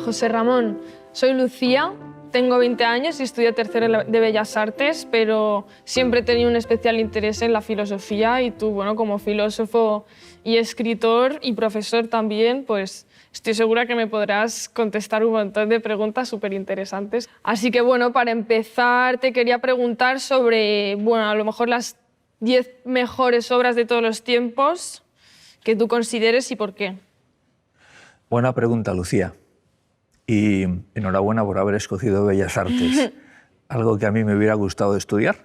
José Ramón. Soy Lucía, tengo 20 años y estudio tercero de Bellas Artes, pero siempre he tenido un especial interés en la filosofía y tú, bueno, como filósofo y escritor y profesor también, pues estoy segura que me podrás contestar un montón de preguntas súper interesantes. Así que, bueno, para empezar te quería preguntar sobre, bueno, a lo mejor las 10 mejores obras de todos los tiempos que tú consideres y por qué. Buena pregunta, Lucía. Y enhorabuena por haber escogido Bellas Artes, algo que a mí me hubiera gustado estudiar.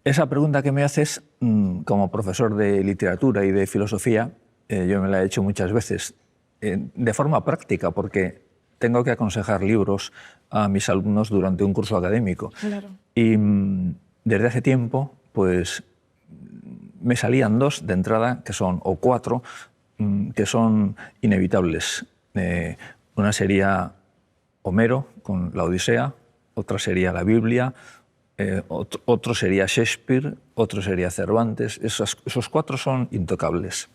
Esa pregunta que me haces, como profesor de literatura y de filosofía, yo me la he hecho muchas veces, de forma práctica, porque tengo que aconsejar libros a mis alumnos durante un curso académico. Claro. Y desde hace tiempo, pues, me salían dos de entrada, que son, o cuatro, que son inevitables. Una sería Homero con la Odisea, otra sería la Biblia, otro sería Shakespeare, otro sería Cervantes. Esos cuatro son intocables.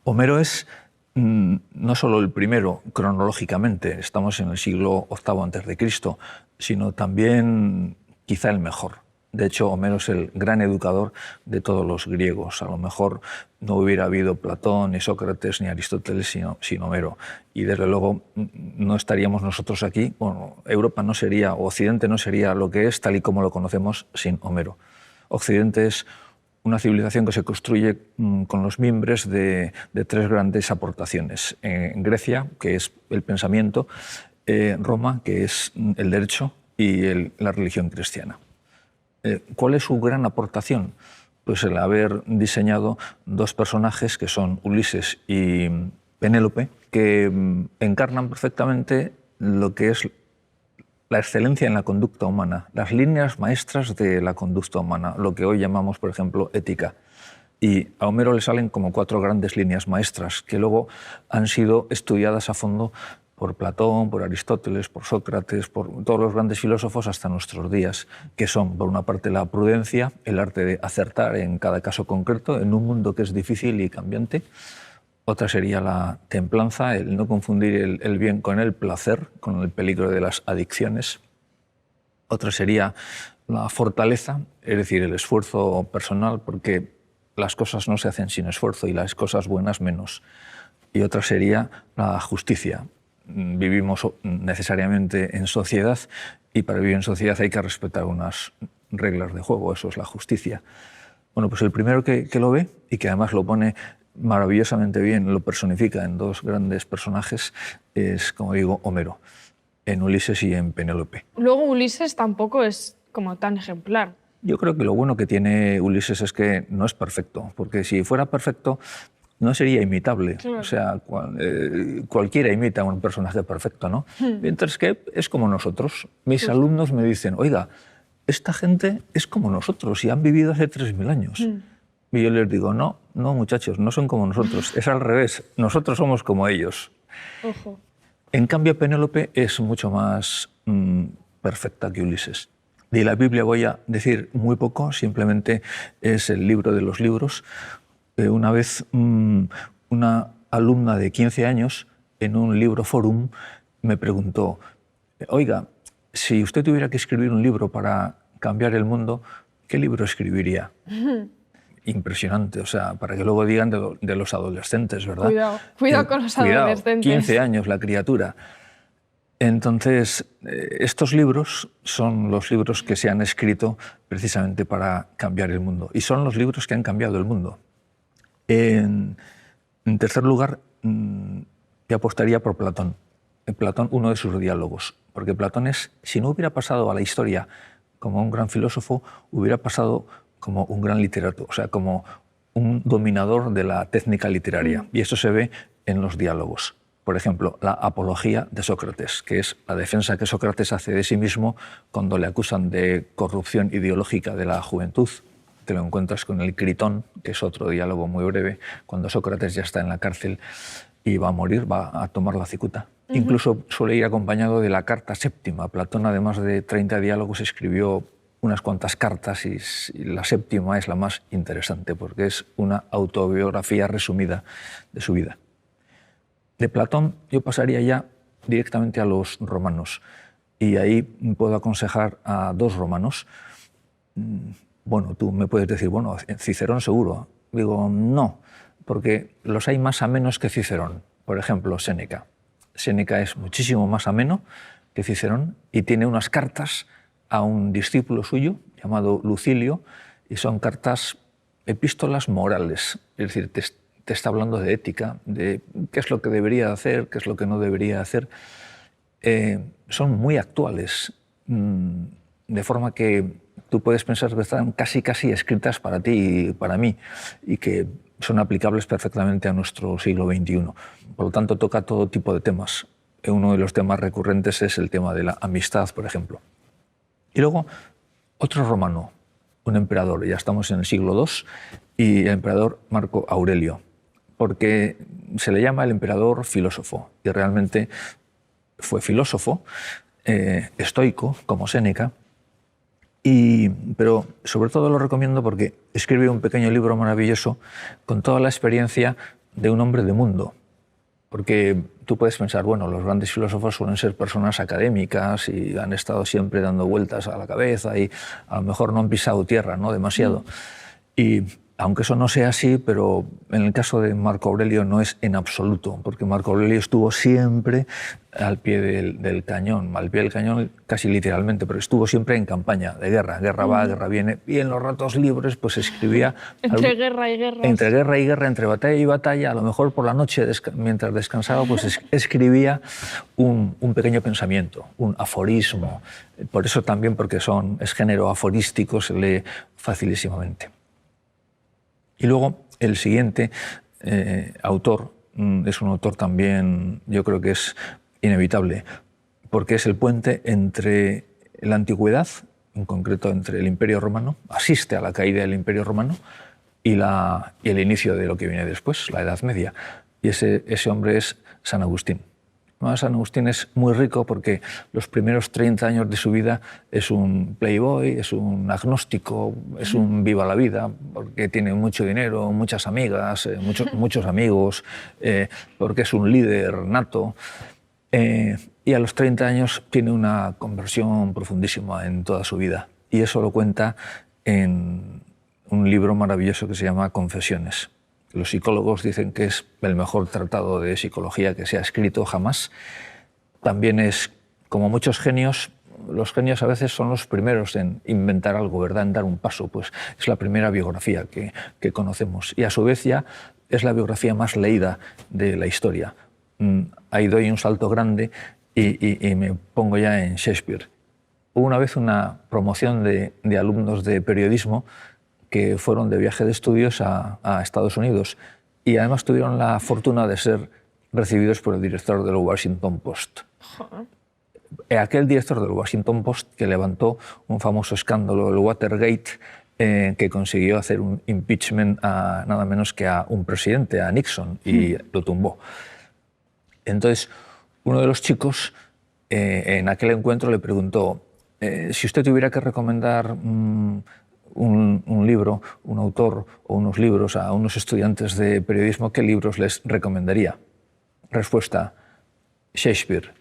Homero es no solo el primero cronológicamente, estamos en el siglo VIII a.C., sino también quizá el mejor. De hecho, Homero es el gran educador de todos los griegos. A lo mejor no hubiera habido Platón, ni Sócrates, ni Aristóteles sin Homero. Y desde luego no estaríamos nosotros aquí. Bueno, Europa no sería, o Occidente no sería lo que es tal y como lo conocemos sin Homero. Occidente es una civilización que se construye con los mimbres de tres grandes aportaciones. En Grecia, que es el pensamiento, Roma, que es el derecho, y la religión cristiana. ¿Cuál es su gran aportación? Pues el haber diseñado dos personajes que son Ulises y Penélope, que encarnan perfectamente lo que es la excelencia en la conducta humana, las líneas maestras de la conducta humana, lo que hoy llamamos, por ejemplo, ética. Y a Homero le salen como cuatro grandes líneas maestras que luego han sido estudiadas a fondo por Platón, por Aristóteles, por Sócrates, por todos los grandes filósofos hasta nuestros días, que son, por una parte, la prudencia, el arte de acertar en cada caso concreto, en un mundo que es difícil y cambiante. Otra sería la templanza, el no confundir el bien con el placer, con el peligro de las adicciones. Otra sería la fortaleza, es decir, el esfuerzo personal, porque las cosas no se hacen sin esfuerzo y las cosas buenas menos. Y otra sería la justicia. Vivimos necesariamente en sociedad y para vivir en sociedad hay que respetar unas reglas de juego, eso es la justicia. Bueno, pues el primero que lo ve y que además lo pone maravillosamente bien, lo personifica en dos grandes personajes, es, como digo, Homero, en Ulises y en Penélope. Luego Ulises tampoco es como tan ejemplar. Yo creo que lo bueno que tiene Ulises es que no es perfecto, porque si fuera perfecto no sería imitable. Claro. O sea, cualquiera imita a un personaje perfecto, ¿no? Mientras que es como nosotros. Mis alumnos me dicen, oiga, esta gente es como nosotros y han vivido hace 3.000 años. Y yo les digo, no, muchachos, no son como nosotros, es al revés, nosotros somos como ellos. Ojo. En cambio, Penélope es mucho más perfecta que Ulises. De la Biblia voy a decir muy poco, simplemente es el libro de los libros. Una vez una alumna de 15 años en un libro forum me preguntó, oiga, si usted tuviera que escribir un libro para cambiar el mundo, ¿qué libro escribiría? Impresionante, o sea, para que luego digan de los adolescentes, ¿verdad? Cuidado con los adolescentes. 15 años la criatura. Entonces, estos libros son los libros que se han escrito precisamente para cambiar el mundo y son los libros que han cambiado el mundo. En tercer lugar, yo apostaría por Platón. En Platón, uno de sus diálogos, porque Platón es, si no hubiera pasado a la historia como un gran filósofo, hubiera pasado como un gran literato, o sea, como un dominador de la técnica literaria. Y esto se ve en los diálogos. Por ejemplo, la apología de Sócrates, que es la defensa que Sócrates hace de sí mismo cuando le acusan de corrupción ideológica de la juventud. Te lo encuentras con el Critón, que es otro diálogo muy breve, cuando Sócrates ya está en la cárcel y va a morir, va a tomar la cicuta. Incluso suele ir acompañado de la carta séptima. Platón, además de 30 diálogos, escribió unas cuantas cartas y la séptima es la más interesante porque es una autobiografía resumida de su vida. De Platón yo pasaría ya directamente a los romanos. Y ahí puedo aconsejar a 2 romanos. Bueno, tú me puedes decir, bueno, Cicerón seguro. Digo, no, porque los hay más amenos que Cicerón. Por ejemplo, Séneca. Séneca es muchísimo más ameno que Cicerón y tiene unas cartas a un discípulo suyo llamado Lucilio, y son cartas, epístolas morales. Es decir, te está hablando de ética, de qué es lo que debería hacer, qué es lo que no debería hacer. Son muy actuales, de forma que tú puedes pensar que están casi escritas para ti y para mí, y que son aplicables perfectamente a nuestro siglo XXI. Por lo tanto, toca todo tipo de temas. Uno de los temas recurrentes es el tema de la amistad, por ejemplo. Y luego, otro romano, un emperador, ya estamos en el siglo II, y el emperador Marco Aurelio, porque se le llama el emperador filósofo, y realmente fue filósofo, estoico, como Séneca, pero sobre todo lo recomiendo porque escribe un pequeño libro maravilloso con toda la experiencia de un hombre de mundo. Porque tú puedes pensar, bueno, los grandes filósofos suelen ser personas académicas y han estado siempre dando vueltas a la cabeza y a lo mejor no han pisado tierra, ¿no? Demasiado. Y aunque eso no sea así, pero en el caso de Marco Aurelio no es en absoluto, porque Marco Aurelio estuvo siempre al pie del cañón, casi literalmente, pero estuvo siempre en campaña, de guerra, guerra va, guerra viene, y en los ratos libres pues escribía... Entre guerra y guerra. Entre guerra y guerra, entre batalla y batalla, a lo mejor por la noche, mientras descansaba, pues escribía un pequeño pensamiento, un aforismo. Por eso también, porque es género aforístico, se lee facilísimamente. Y luego el siguiente autor es un autor también, yo creo que es inevitable, porque es el puente entre la antigüedad, en concreto entre el Imperio Romano, asiste a la caída del Imperio Romano, y el inicio de lo que viene después, la Edad Media. Y ese hombre es San Agustín. San Agustín es muy rico porque los primeros 30 años de su vida es un playboy, es un agnóstico, es un viva la vida, porque tiene mucho dinero, muchas amigas, muchos amigos, porque es un líder nato. Y a los 30 años tiene una conversión profundísima en toda su vida. Y eso lo cuenta en un libro maravilloso que se llama Confesiones. Los psicólogos dicen que es el mejor tratado de psicología que se ha escrito jamás. También es, como muchos genios, los genios a veces son los primeros en inventar algo, ¿verdad? En dar un paso, pues es la primera biografía que conocemos. Y a su vez ya es la biografía más leída de la historia. Ahí doy un salto grande y me pongo ya en Shakespeare. Hubo una vez una promoción de alumnos de periodismo que fueron de viaje de estudios a Estados Unidos y además tuvieron la fortuna de ser recibidos por el director del Washington Post. Aquel director del Washington Post que levantó un famoso escándalo, el Watergate, que consiguió hacer un impeachment a nada menos que a un presidente, a Nixon, y lo tumbó. Entonces, uno de los chicos en aquel encuentro le preguntó, si usted tuviera que recomendar un libro, un autor o unos libros a unos estudiantes de periodismo, ¿qué libros les recomendaría? Respuesta, Shakespeare.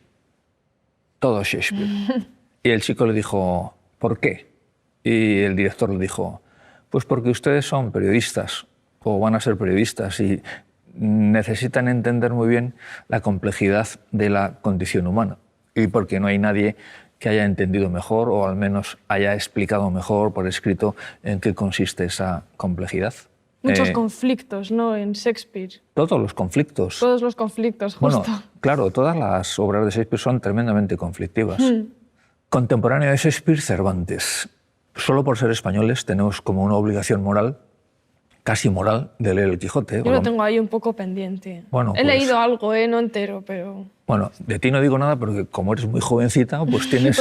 Todo Shakespeare. Y el chico le dijo, ¿por qué? Y el director le dijo, pues porque ustedes son periodistas o van a ser periodistas y necesitan entender muy bien la complejidad de la condición humana y porque no hay nadie que haya entendido mejor o al menos haya explicado mejor por escrito en qué consiste esa complejidad. Muchos conflictos, ¿no? En Shakespeare. Todos los conflictos. Todos los conflictos, justo. Bueno, claro, todas las obras de Shakespeare son tremendamente conflictivas. Contemporáneo de Shakespeare, Cervantes. Solo por ser españoles tenemos como una obligación moral, casi moral, de leer El Quijote. Yo lo tengo ahí un poco pendiente. Bueno, he leído algo, no entero, pero... Bueno, de ti no digo nada porque como eres muy jovencita, pues tienes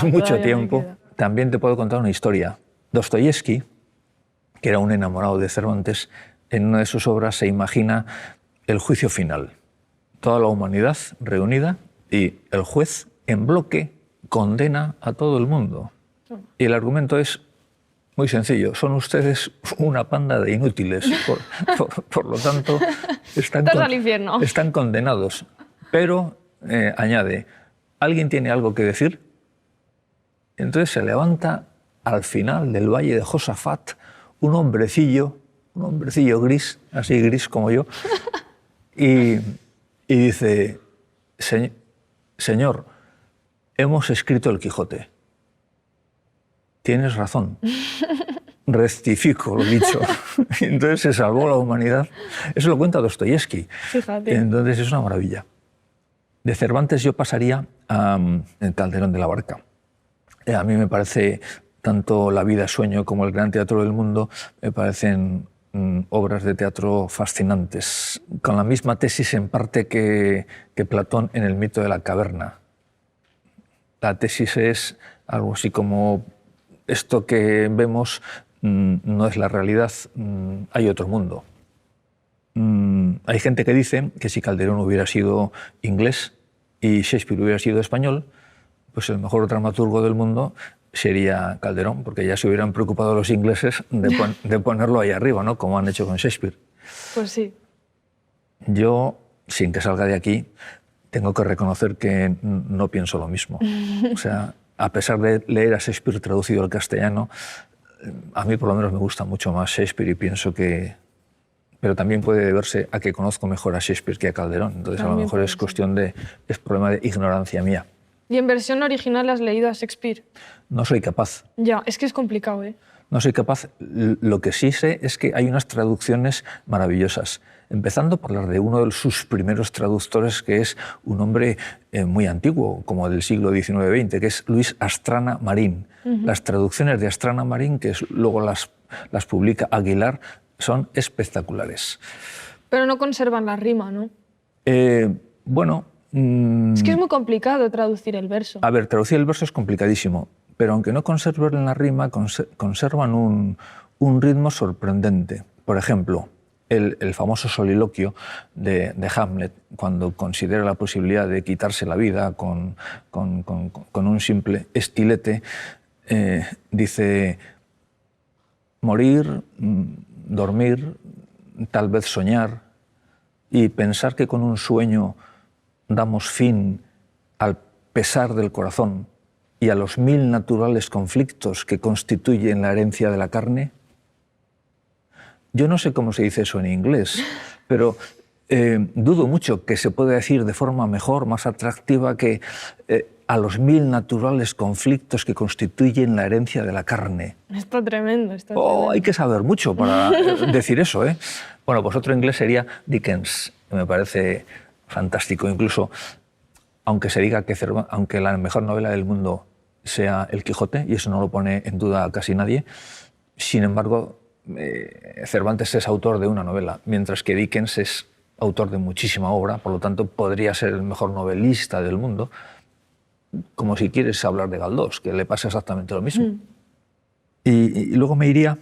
mucho tiempo. También te puedo contar una historia. Dostoyevsky, que era un enamorado de Cervantes, en una de sus obras se imagina el juicio final. Toda la humanidad reunida y el juez en bloque condena a todo el mundo. Y el argumento es muy sencillo. Son ustedes una panda de inútiles. Por lo tanto, están condenados. Pero añade, ¿alguien tiene algo que decir? Entonces se levanta al final del valle de Josafat un hombrecillo gris, así gris como yo, y dice, Señor, hemos escrito el Quijote. Tienes razón. Rectifico lo dicho. Entonces se salvó la humanidad. Eso lo cuenta Dostoyevsky. Fíjate. Entonces es una maravilla. De Cervantes yo pasaría a El Calderón de la Barca. A mí me parece, tanto La vida sueño como El gran teatro del mundo, me parecen obras de teatro fascinantes, con la misma tesis en parte que Platón en el mito de la caverna. La tesis es algo así como, esto que vemos no es la realidad, hay otro mundo. Hay gente que dice que si Calderón hubiera sido inglés y Shakespeare hubiera sido español, pues el mejor dramaturgo del mundo sería Calderón, porque ya se hubieran preocupado los ingleses de ponerlo ahí arriba, ¿no? Como han hecho con Shakespeare. Pues sí. Yo, sin que salga de aquí, tengo que reconocer que no pienso lo mismo. O sea, a pesar de leer a Shakespeare traducido al castellano, a mí por lo menos me gusta mucho más Shakespeare y pienso que... Pero también puede deberse a que conozco mejor a Shakespeare que a Calderón. Entonces también a lo mejor es cuestión de... es problema de ignorancia mía. ¿Y en versión original has leído a Shakespeare? No soy capaz. Ya, es que es complicado, ¿eh? No soy capaz. Lo que sí sé es que hay unas traducciones maravillosas, empezando por las de uno de sus primeros traductores, que es un hombre muy antiguo, como del siglo XIX-XX, que es Luis Astrana Marín. Las traducciones de Astrana Marín, que luego las publica Aguilar, son espectaculares. Pero no conservan la rima, ¿no? Bueno... Es que es muy complicado traducir el verso. A ver, traducir el verso es complicadísimo, pero aunque no conserven la rima, conservan un ritmo sorprendente. Por ejemplo, el famoso soliloquio de Hamlet, cuando considera la posibilidad de quitarse la vida con un simple estilete, dice: morir, dormir, tal vez soñar, y pensar que con un sueño damos fin al pesar del corazón y a los 1000 naturales conflictos que constituyen la herencia de la carne. Yo no sé cómo se dice eso en inglés, pero dudo mucho que se pueda decir de forma mejor, más atractiva, que a los 1000 naturales conflictos que constituyen la herencia de la carne. Está tremendo, está tremendo. Hay que saber mucho para decir eso, ¿eh? Bueno, pues otro inglés sería Dickens, que me parece fantástico. Incluso, aunque se diga que aunque la mejor novela del mundo sea El Quijote, y eso no lo pone en duda casi nadie, sin embargo, Cervantes es autor de una novela, mientras que Dickens es autor de muchísima obra, por lo tanto podría ser el mejor novelista del mundo, como si quieres hablar de Galdós, que le pasa exactamente lo mismo. Y luego me iría,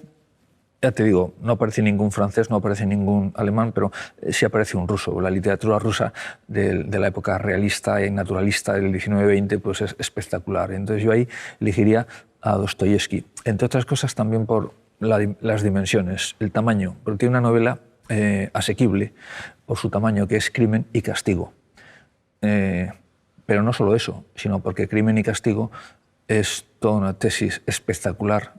ya te digo, no aparece ningún francés, no aparece ningún alemán, pero sí aparece un ruso. La literatura rusa de la época realista y naturalista del 19-20 pues es espectacular. Entonces yo ahí elegiría a Dostoyevsky, entre otras cosas también por las dimensiones, el tamaño, porque tiene una novela asequible por su tamaño, que es Crimen y Castigo. Pero no solo eso, sino porque Crimen y Castigo es toda una tesis espectacular,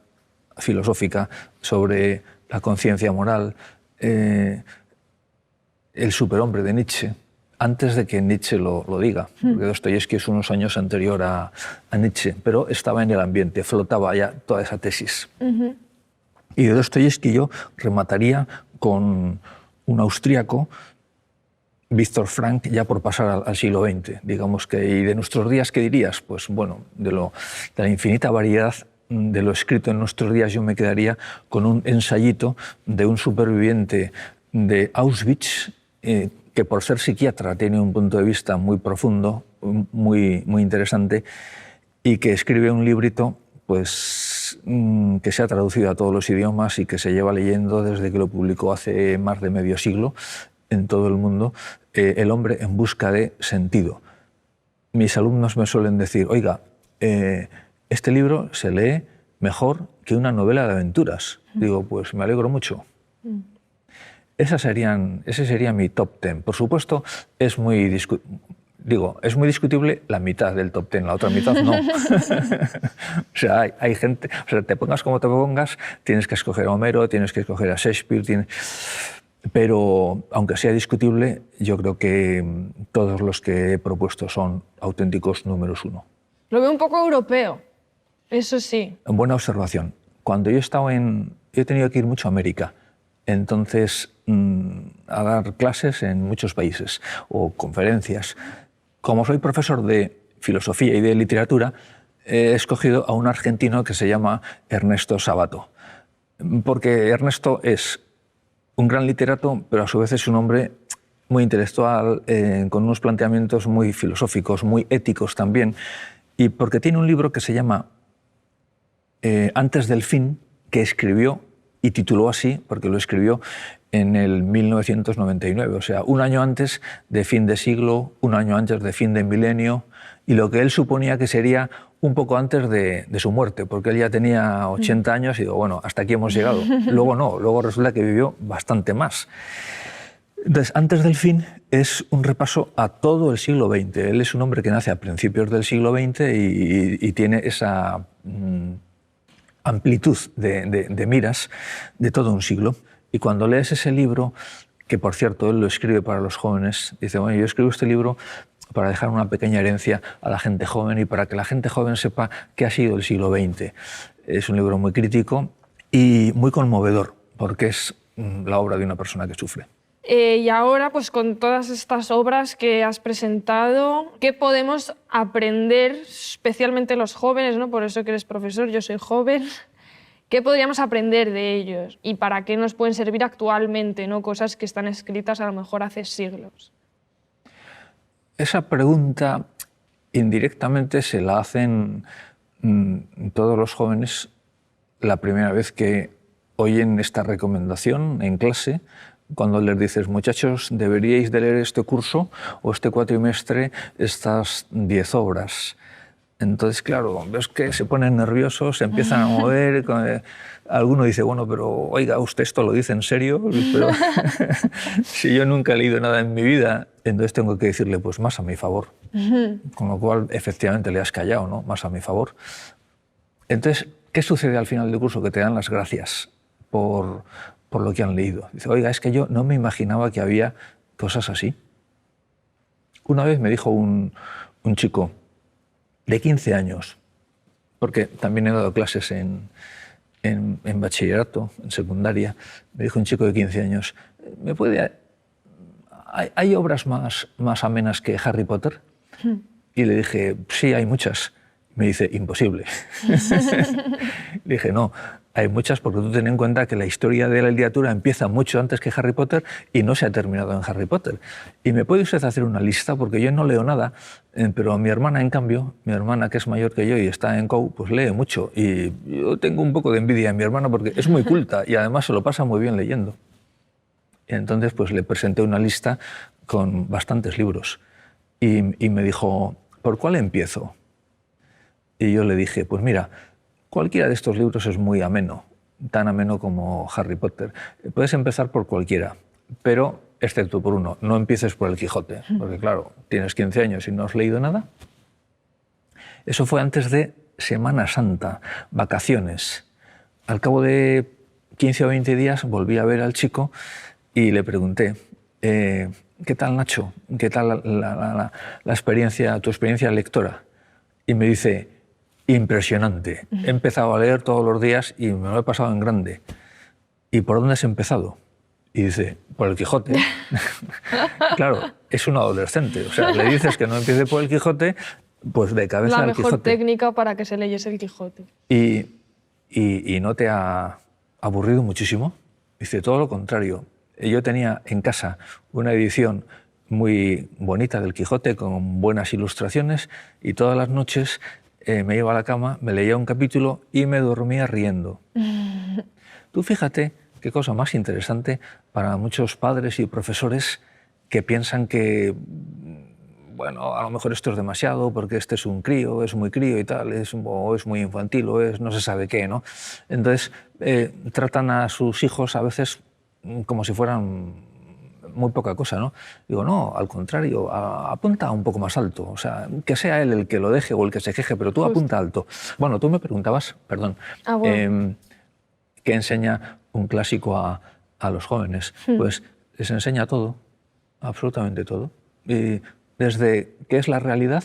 filosófica, sobre la conciencia moral, el superhombre de Nietzsche, antes de que Nietzsche lo diga, porque Dostoyevsky es unos años anterior a Nietzsche, pero estaba en el ambiente, flotaba ya toda esa tesis. Y de Dostoyevsky yo remataría con un austríaco, Víctor Frank, ya por pasar al siglo XX, digamos que. Y de nuestros días, ¿qué dirías? Pues bueno, de la infinita variedad de lo escrito en nuestros días, yo me quedaría con un ensayito de un superviviente de Auschwitz, que por ser psiquiatra tiene un punto de vista muy profundo, muy interesante, y que escribe un librito pues, que se ha traducido a todos los idiomas y que se lleva leyendo desde que lo publicó hace más de medio siglo en todo el mundo, El hombre en busca de sentido. Mis alumnos me suelen decir: oiga, este libro se lee mejor que una novela de aventuras. Digo, pues me alegro mucho. Ese sería mi top 10. Por supuesto, es muy Digo, es muy discutible la mitad del top 10, la otra mitad no. O sea, hay gente, o sea, te pongas como te pongas, tienes que escoger a Homero, tienes que escoger a Shakespeare, pero aunque sea discutible, yo creo que todos los que he propuesto son auténticos números uno. Lo veo un poco europeo, eso sí. Buena observación. Cuando yo he estado he tenido que ir mucho a América, entonces a dar clases en muchos países o conferencias. Como soy profesor de filosofía y de literatura, he escogido a un argentino que se llama Ernesto Sabato, porque Ernesto es un gran literato, pero a su vez es un hombre muy intelectual, con unos planteamientos muy filosóficos, muy éticos también, y porque tiene un libro que se llama Antes del fin, que escribió y tituló así, porque lo escribió en el 1999, o sea, un año antes de fin de siglo, un año antes de fin de milenio, y lo que él suponía que sería un poco antes de su muerte, porque él ya tenía 80 años y digo, bueno, hasta aquí hemos llegado. Luego no, luego resulta que vivió bastante más. Entonces, Antes del fin es un repaso a todo el siglo XX. Él es un hombre que nace a principios del siglo XX y tiene esa amplitud de miras de todo un siglo. Y cuando lees ese libro, que por cierto él lo escribe para los jóvenes, dice, bueno, yo escribo este libro para dejar una pequeña herencia a la gente joven y para que la gente joven sepa qué ha sido el siglo XX. Es un libro muy crítico y muy conmovedor, porque es la obra de una persona que sufre. Y ahora, pues con todas estas obras que has presentado, ¿qué podemos aprender, especialmente los jóvenes, ¿no? Por eso que eres profesor, yo soy joven. ¿Qué podríamos aprender de ellos y para qué nos pueden servir actualmente, ¿no? Cosas que están escritas a lo mejor hace siglos? Esa pregunta indirectamente se la hacen todos los jóvenes la primera vez que oyen esta recomendación en clase, cuando les dices, muchachos, deberíais de leer este curso o este cuatrimestre estas 10 obras. Entonces, claro, ves que se ponen nerviosos, se empiezan a mover. Alguno dice, bueno, pero oiga, ¿usted esto lo dice en serio? Pero si yo nunca he leído nada en mi vida, entonces tengo que decirle, pues más a mi favor. Con lo cual, efectivamente, le has callado, ¿no? Más a mi favor. Entonces, ¿qué sucede al final del curso? Que te dan las gracias por lo que han leído. Dice, oiga, es que yo no me imaginaba que había cosas así. Una vez me dijo un chico de 15 años, porque también he dado clases en bachillerato, en secundaria, me dijo un chico de 15 años, ¿hay obras más amenas que Harry Potter? Y le dije, sí, hay muchas. Me dice, imposible. Le dije, no, hay muchas porque tú ten en cuenta que la historia de la literatura empieza mucho antes que Harry Potter y no se ha terminado en Harry Potter. Y me puede usted hacer una lista, porque yo no leo nada, pero mi hermana, en cambio, mi hermana que es mayor que yo y está en COU, pues lee mucho. Y yo tengo un poco de envidia de mi hermana porque es muy culta y además se lo pasa muy bien leyendo. Y entonces pues le presenté una lista con bastantes libros y me dijo, ¿por cuál empiezo? Y yo le dije, pues mira, cualquiera de estos libros es muy ameno, tan ameno como Harry Potter. Puedes empezar por cualquiera, pero excepto por uno, no empieces por el Quijote, porque claro, tienes 15 años y no has leído nada. Eso fue antes de Semana Santa, vacaciones. Al cabo de 15 o 20 días volví a ver al chico y le pregunté, ¿qué tal, Nacho? ¿Qué tal la experiencia, tu experiencia lectora? Y me dice, impresionante. He empezado a leer todos los días y me lo he pasado en grande. ¿Y por dónde has empezado? Y dice, por el Quijote. Claro, es un adolescente. O sea, le dices que no empiece por el Quijote, pues de cabeza al Quijote. La mejor técnica para que se leyese el Quijote. ¿Y no te ha aburrido muchísimo? Dice, todo lo contrario. Yo tenía en casa una edición muy bonita del Quijote con buenas ilustraciones y todas las noches me iba a la cama, me leía un capítulo y me dormía riendo. Tú fíjate qué cosa más interesante para muchos padres y profesores que piensan que, bueno, a lo mejor esto es demasiado porque este es un crío, es muy crío y tal, o es muy infantil o es no se sabe qué, ¿no? Entonces tratan a sus hijos a veces como si fueran muy poca cosa, ¿no? Digo, no, al contrario, apunta un poco más alto. O sea, que sea él el que lo deje o el que se queje, pero tú apunta alto. Bueno, tú me preguntabas, perdón, Bueno. ¿qué enseña un clásico a los jóvenes? Pues les enseña todo, absolutamente todo. Y desde qué es la realidad,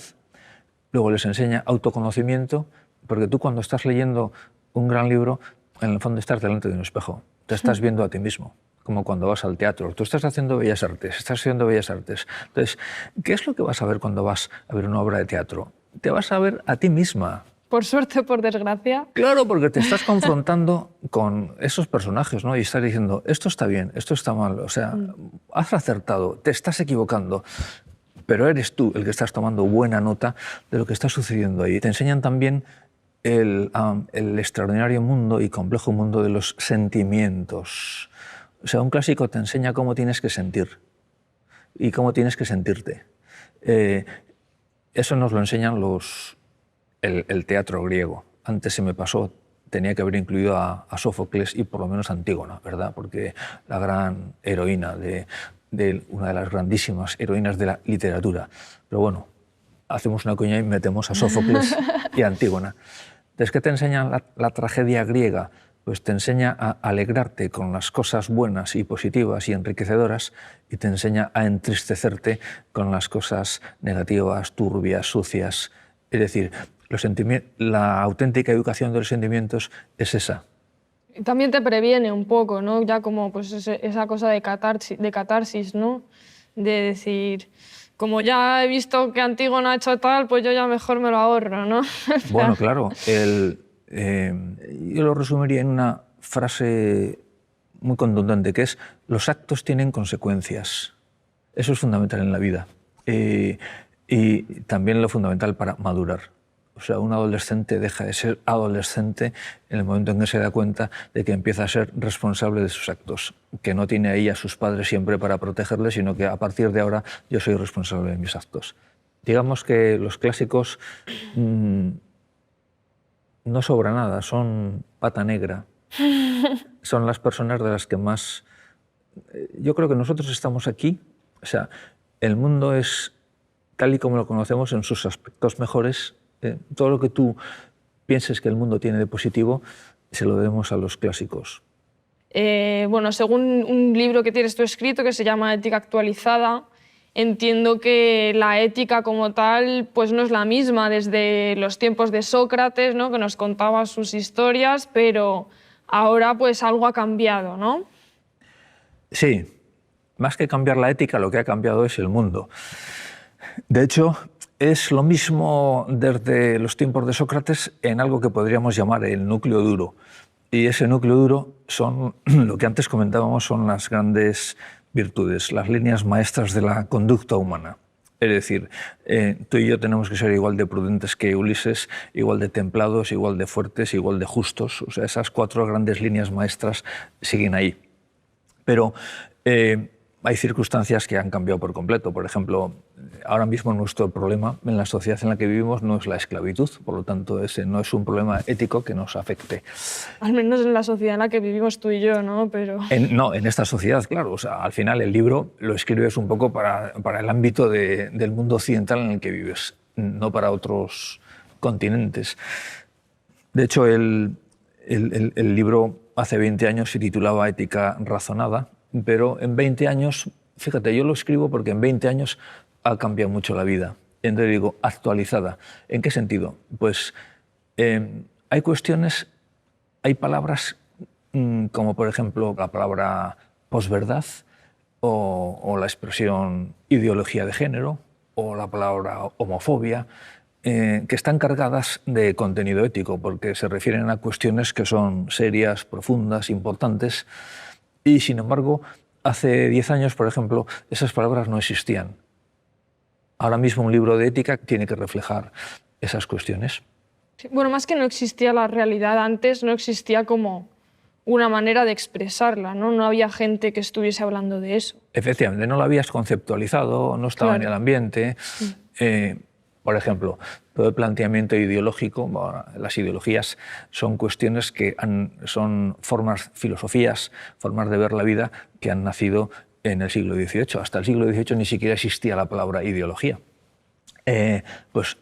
luego les enseña autoconocimiento, porque tú cuando estás leyendo un gran libro, en el fondo estás delante de un espejo, te estás viendo a ti mismo, como cuando vas al teatro. Tú estás haciendo bellas artes, estás haciendo bellas artes. Entonces, ¿qué es lo que vas a ver cuando vas a ver una obra de teatro? Te vas a ver a ti misma. Por suerte o por desgracia. Claro, porque te estás confrontando con esos personajes, ¿no? Y estás diciendo, esto está bien, esto está mal, o sea, has acertado, te estás equivocando, pero eres tú el que estás tomando buena nota de lo que está sucediendo ahí. Te enseñan también el extraordinario mundo y complejo mundo de los sentimientos. O sea, un clásico te enseña cómo tienes que sentir y cómo tienes que sentirte. Eso nos lo enseñan el teatro griego. Antes se me pasó, tenía que haber incluido a Sófocles y por lo menos a Antígona, ¿verdad? Porque la gran heroína de una de las grandísimas heroínas de la literatura. Pero bueno, hacemos una cuña y metemos a Sófocles y a Antígona. Entonces, ¿qué te enseña la tragedia griega? Pues te enseña a alegrarte con las cosas buenas y positivas y enriquecedoras y te enseña a entristecerte con las cosas negativas, turbias, sucias. Es decir, la auténtica educación de los sentimientos es esa. También te previene un poco, ¿no? Ya como pues esa cosa de catarsis, ¿no? De decir, como ya he visto que Antígona ha hecho tal, pues yo ya mejor me lo ahorro, ¿no? Bueno, claro. Yo lo resumiría en una frase muy contundente, que es: los actos tienen consecuencias. Eso es fundamental en la vida. Y también lo fundamental para madurar. O sea, un adolescente deja de ser adolescente en el momento en que se da cuenta de que empieza a ser responsable de sus actos, que no tiene ahí a sus padres siempre para protegerle, sino que a partir de ahora yo soy responsable de mis actos. Digamos que los clásicos no sobra nada, son pata negra. Son las personas de las que más... Yo creo que nosotros estamos aquí, o sea, el mundo es tal y como lo conocemos en sus aspectos mejores. Todo lo que tú pienses que el mundo tiene de positivo se lo debemos a los clásicos. Bueno, según un libro que tienes tú escrito que se llama Ética actualizada, entiendo que la ética como tal pues no es la misma desde los tiempos de Sócrates, ¿no? Que nos contaba sus historias, pero ahora pues algo ha cambiado, ¿no? Sí, más que cambiar la ética, lo que ha cambiado es el mundo. De hecho, es lo mismo desde los tiempos de Sócrates en algo que podríamos llamar el núcleo duro. Y ese núcleo duro son, lo que antes comentábamos, son las grandes virtudes, las líneas maestras de la conducta humana. Es decir, tú y yo tenemos que ser igual de prudentes que Ulises, igual de templados, igual de fuertes, igual de justos. O sea, esas 4 grandes líneas maestras siguen ahí. Pero hay circunstancias que han cambiado por completo. Por ejemplo, ahora mismo nuestro problema en la sociedad en la que vivimos no es la esclavitud, por lo tanto ese no es un problema ético que nos afecte. Al menos en la sociedad en la que vivimos tú y yo, ¿no? Pero... No, en esta sociedad, claro. O sea, al final el libro lo escribes un poco para el ámbito del mundo occidental en el que vives, no para otros continentes. De hecho, el libro hace 20 años se titulaba Ética razonada, pero en 20 años, fíjate, yo lo escribo porque en 20 años ha cambiado mucho la vida. Entonces digo, actualizada. ¿En qué sentido? Pues hay cuestiones, hay palabras como por ejemplo la palabra posverdad o la expresión ideología de género o la palabra homofobia, que están cargadas de contenido ético porque se refieren a cuestiones que son serias, profundas, importantes. Y, sin embargo, hace 10 años, por ejemplo, esas palabras no existían. Ahora mismo un libro de ética tiene que reflejar esas cuestiones. Bueno, más que no existía la realidad antes, no existía como una manera de expresarla, ¿no? No había gente que estuviese hablando de eso. Efectivamente, no lo habías conceptualizado, no estaba en el ambiente. Por ejemplo, todo el planteamiento ideológico, las ideologías son cuestiones que son formas, filosofías, formas de ver la vida que han nacido en el siglo XVIII. Hasta el siglo XVIII ni siquiera existía la palabra ideología.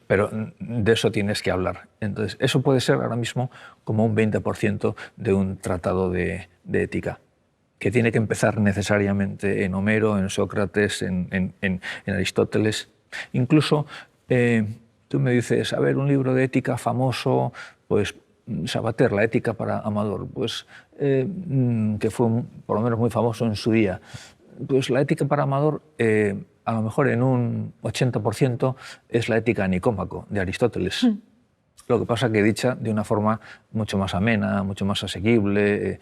Pero de eso tienes que hablar. Entonces, eso puede ser ahora mismo como un 20% de un tratado de ética, que tiene que empezar necesariamente en Homero, en Sócrates, en Aristóteles. Incluso tú me dices, a ver, un libro de ética famoso, pues Sabater, La ética para Amador, pues, que fue por lo menos muy famoso en su día. Pues la ética para Amador, a lo mejor en un 80% es la ética Nicómaco, de Aristóteles. Lo que pasa que dicha de una forma mucho más amena, mucho más asequible,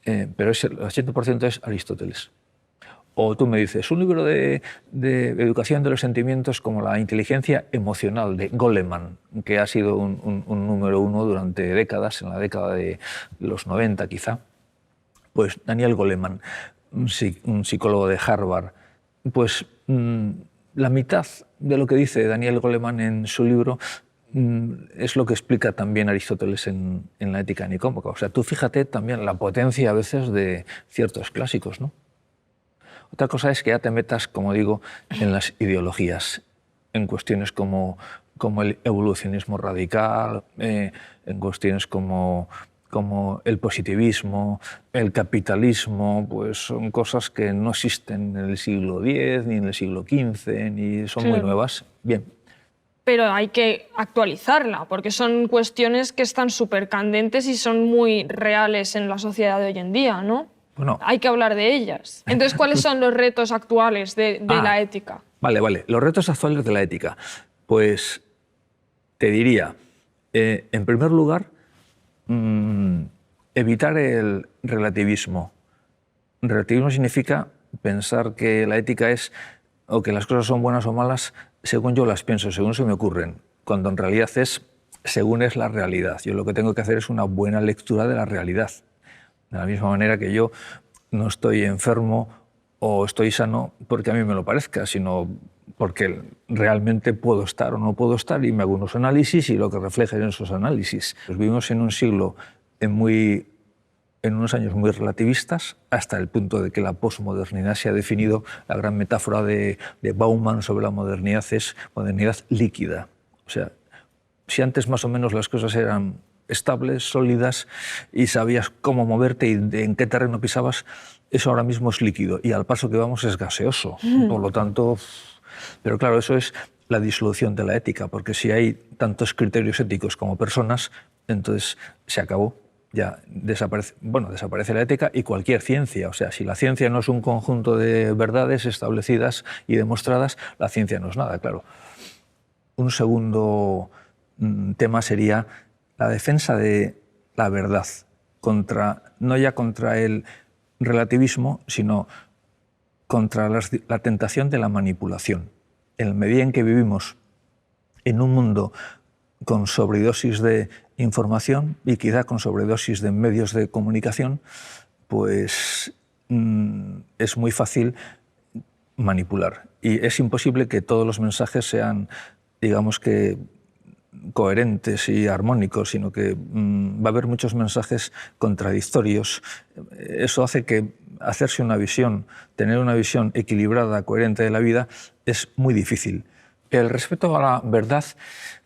pero el 80% es Aristóteles. O tú me dices, un libro de educación de los sentimientos como La inteligencia emocional, de Goleman, que ha sido un número uno durante décadas, en la década de los 90 quizá. Pues Daniel Goleman, un psicólogo de Harvard, pues la mitad de lo que dice Daniel Goleman en su libro es lo que explica también Aristóteles en la ética nicómaca. O sea, tú fíjate también la potencia a veces de ciertos clásicos, ¿no? Otra cosa es que ya te metas, como digo, en las ideologías, en cuestiones como el evolucionismo radical, en cuestiones como el positivismo, el capitalismo, pues son cosas que no existen en el siglo X, ni en el siglo XV, ni son muy nuevas. Bien. Pero hay que actualizarla, porque son cuestiones que están súper candentes y son muy reales en la sociedad de hoy en día, ¿no? Bueno. Hay que hablar de ellas. Entonces, ¿cuáles son los retos actuales de la ética? Vale. Los retos actuales de la ética. Pues te diría, en primer lugar, evitar el relativismo. Relativismo significa pensar que la ética es, o que las cosas son buenas o malas según yo las pienso, según se me ocurren, cuando en realidad es según es la realidad. Yo lo que tengo que hacer es una buena lectura de la realidad. De la misma manera que yo no estoy enfermo o estoy sano porque a mí me lo parezca, sino porque realmente puedo estar o no puedo estar, y me hago unos análisis y lo que refleja en esos análisis. Pues vivimos en un siglo en unos años muy relativistas, hasta el punto de que la posmodernidad se ha definido, la gran metáfora de Bauman sobre la modernidad es modernidad líquida. O sea, si antes más o menos las cosas eran estables, sólidas, y sabías cómo moverte y en qué terreno pisabas, eso ahora mismo es líquido, y al paso que vamos es gaseoso. Por lo tanto, pero claro, eso es la disolución de la ética, porque si hay tantos criterios éticos como personas, entonces se acabó. Ya desaparece la ética y cualquier ciencia. O sea, si la ciencia no es un conjunto de verdades establecidas y demostradas, la ciencia no es nada, claro. Un segundo tema sería la defensa de la verdad, no ya contra el relativismo, sino contra la tentación de la manipulación. En la medida en que vivimos en un mundo con sobredosis de información y quizá con sobredosis de medios de comunicación, pues es muy fácil manipular. Y es imposible que todos los mensajes sean, digamos que, coherentes y armónicos, sino que va a haber muchos mensajes contradictorios. Eso hace que hacerse una visión, tener una visión equilibrada, coherente de la vida, es muy difícil. El respeto a la verdad,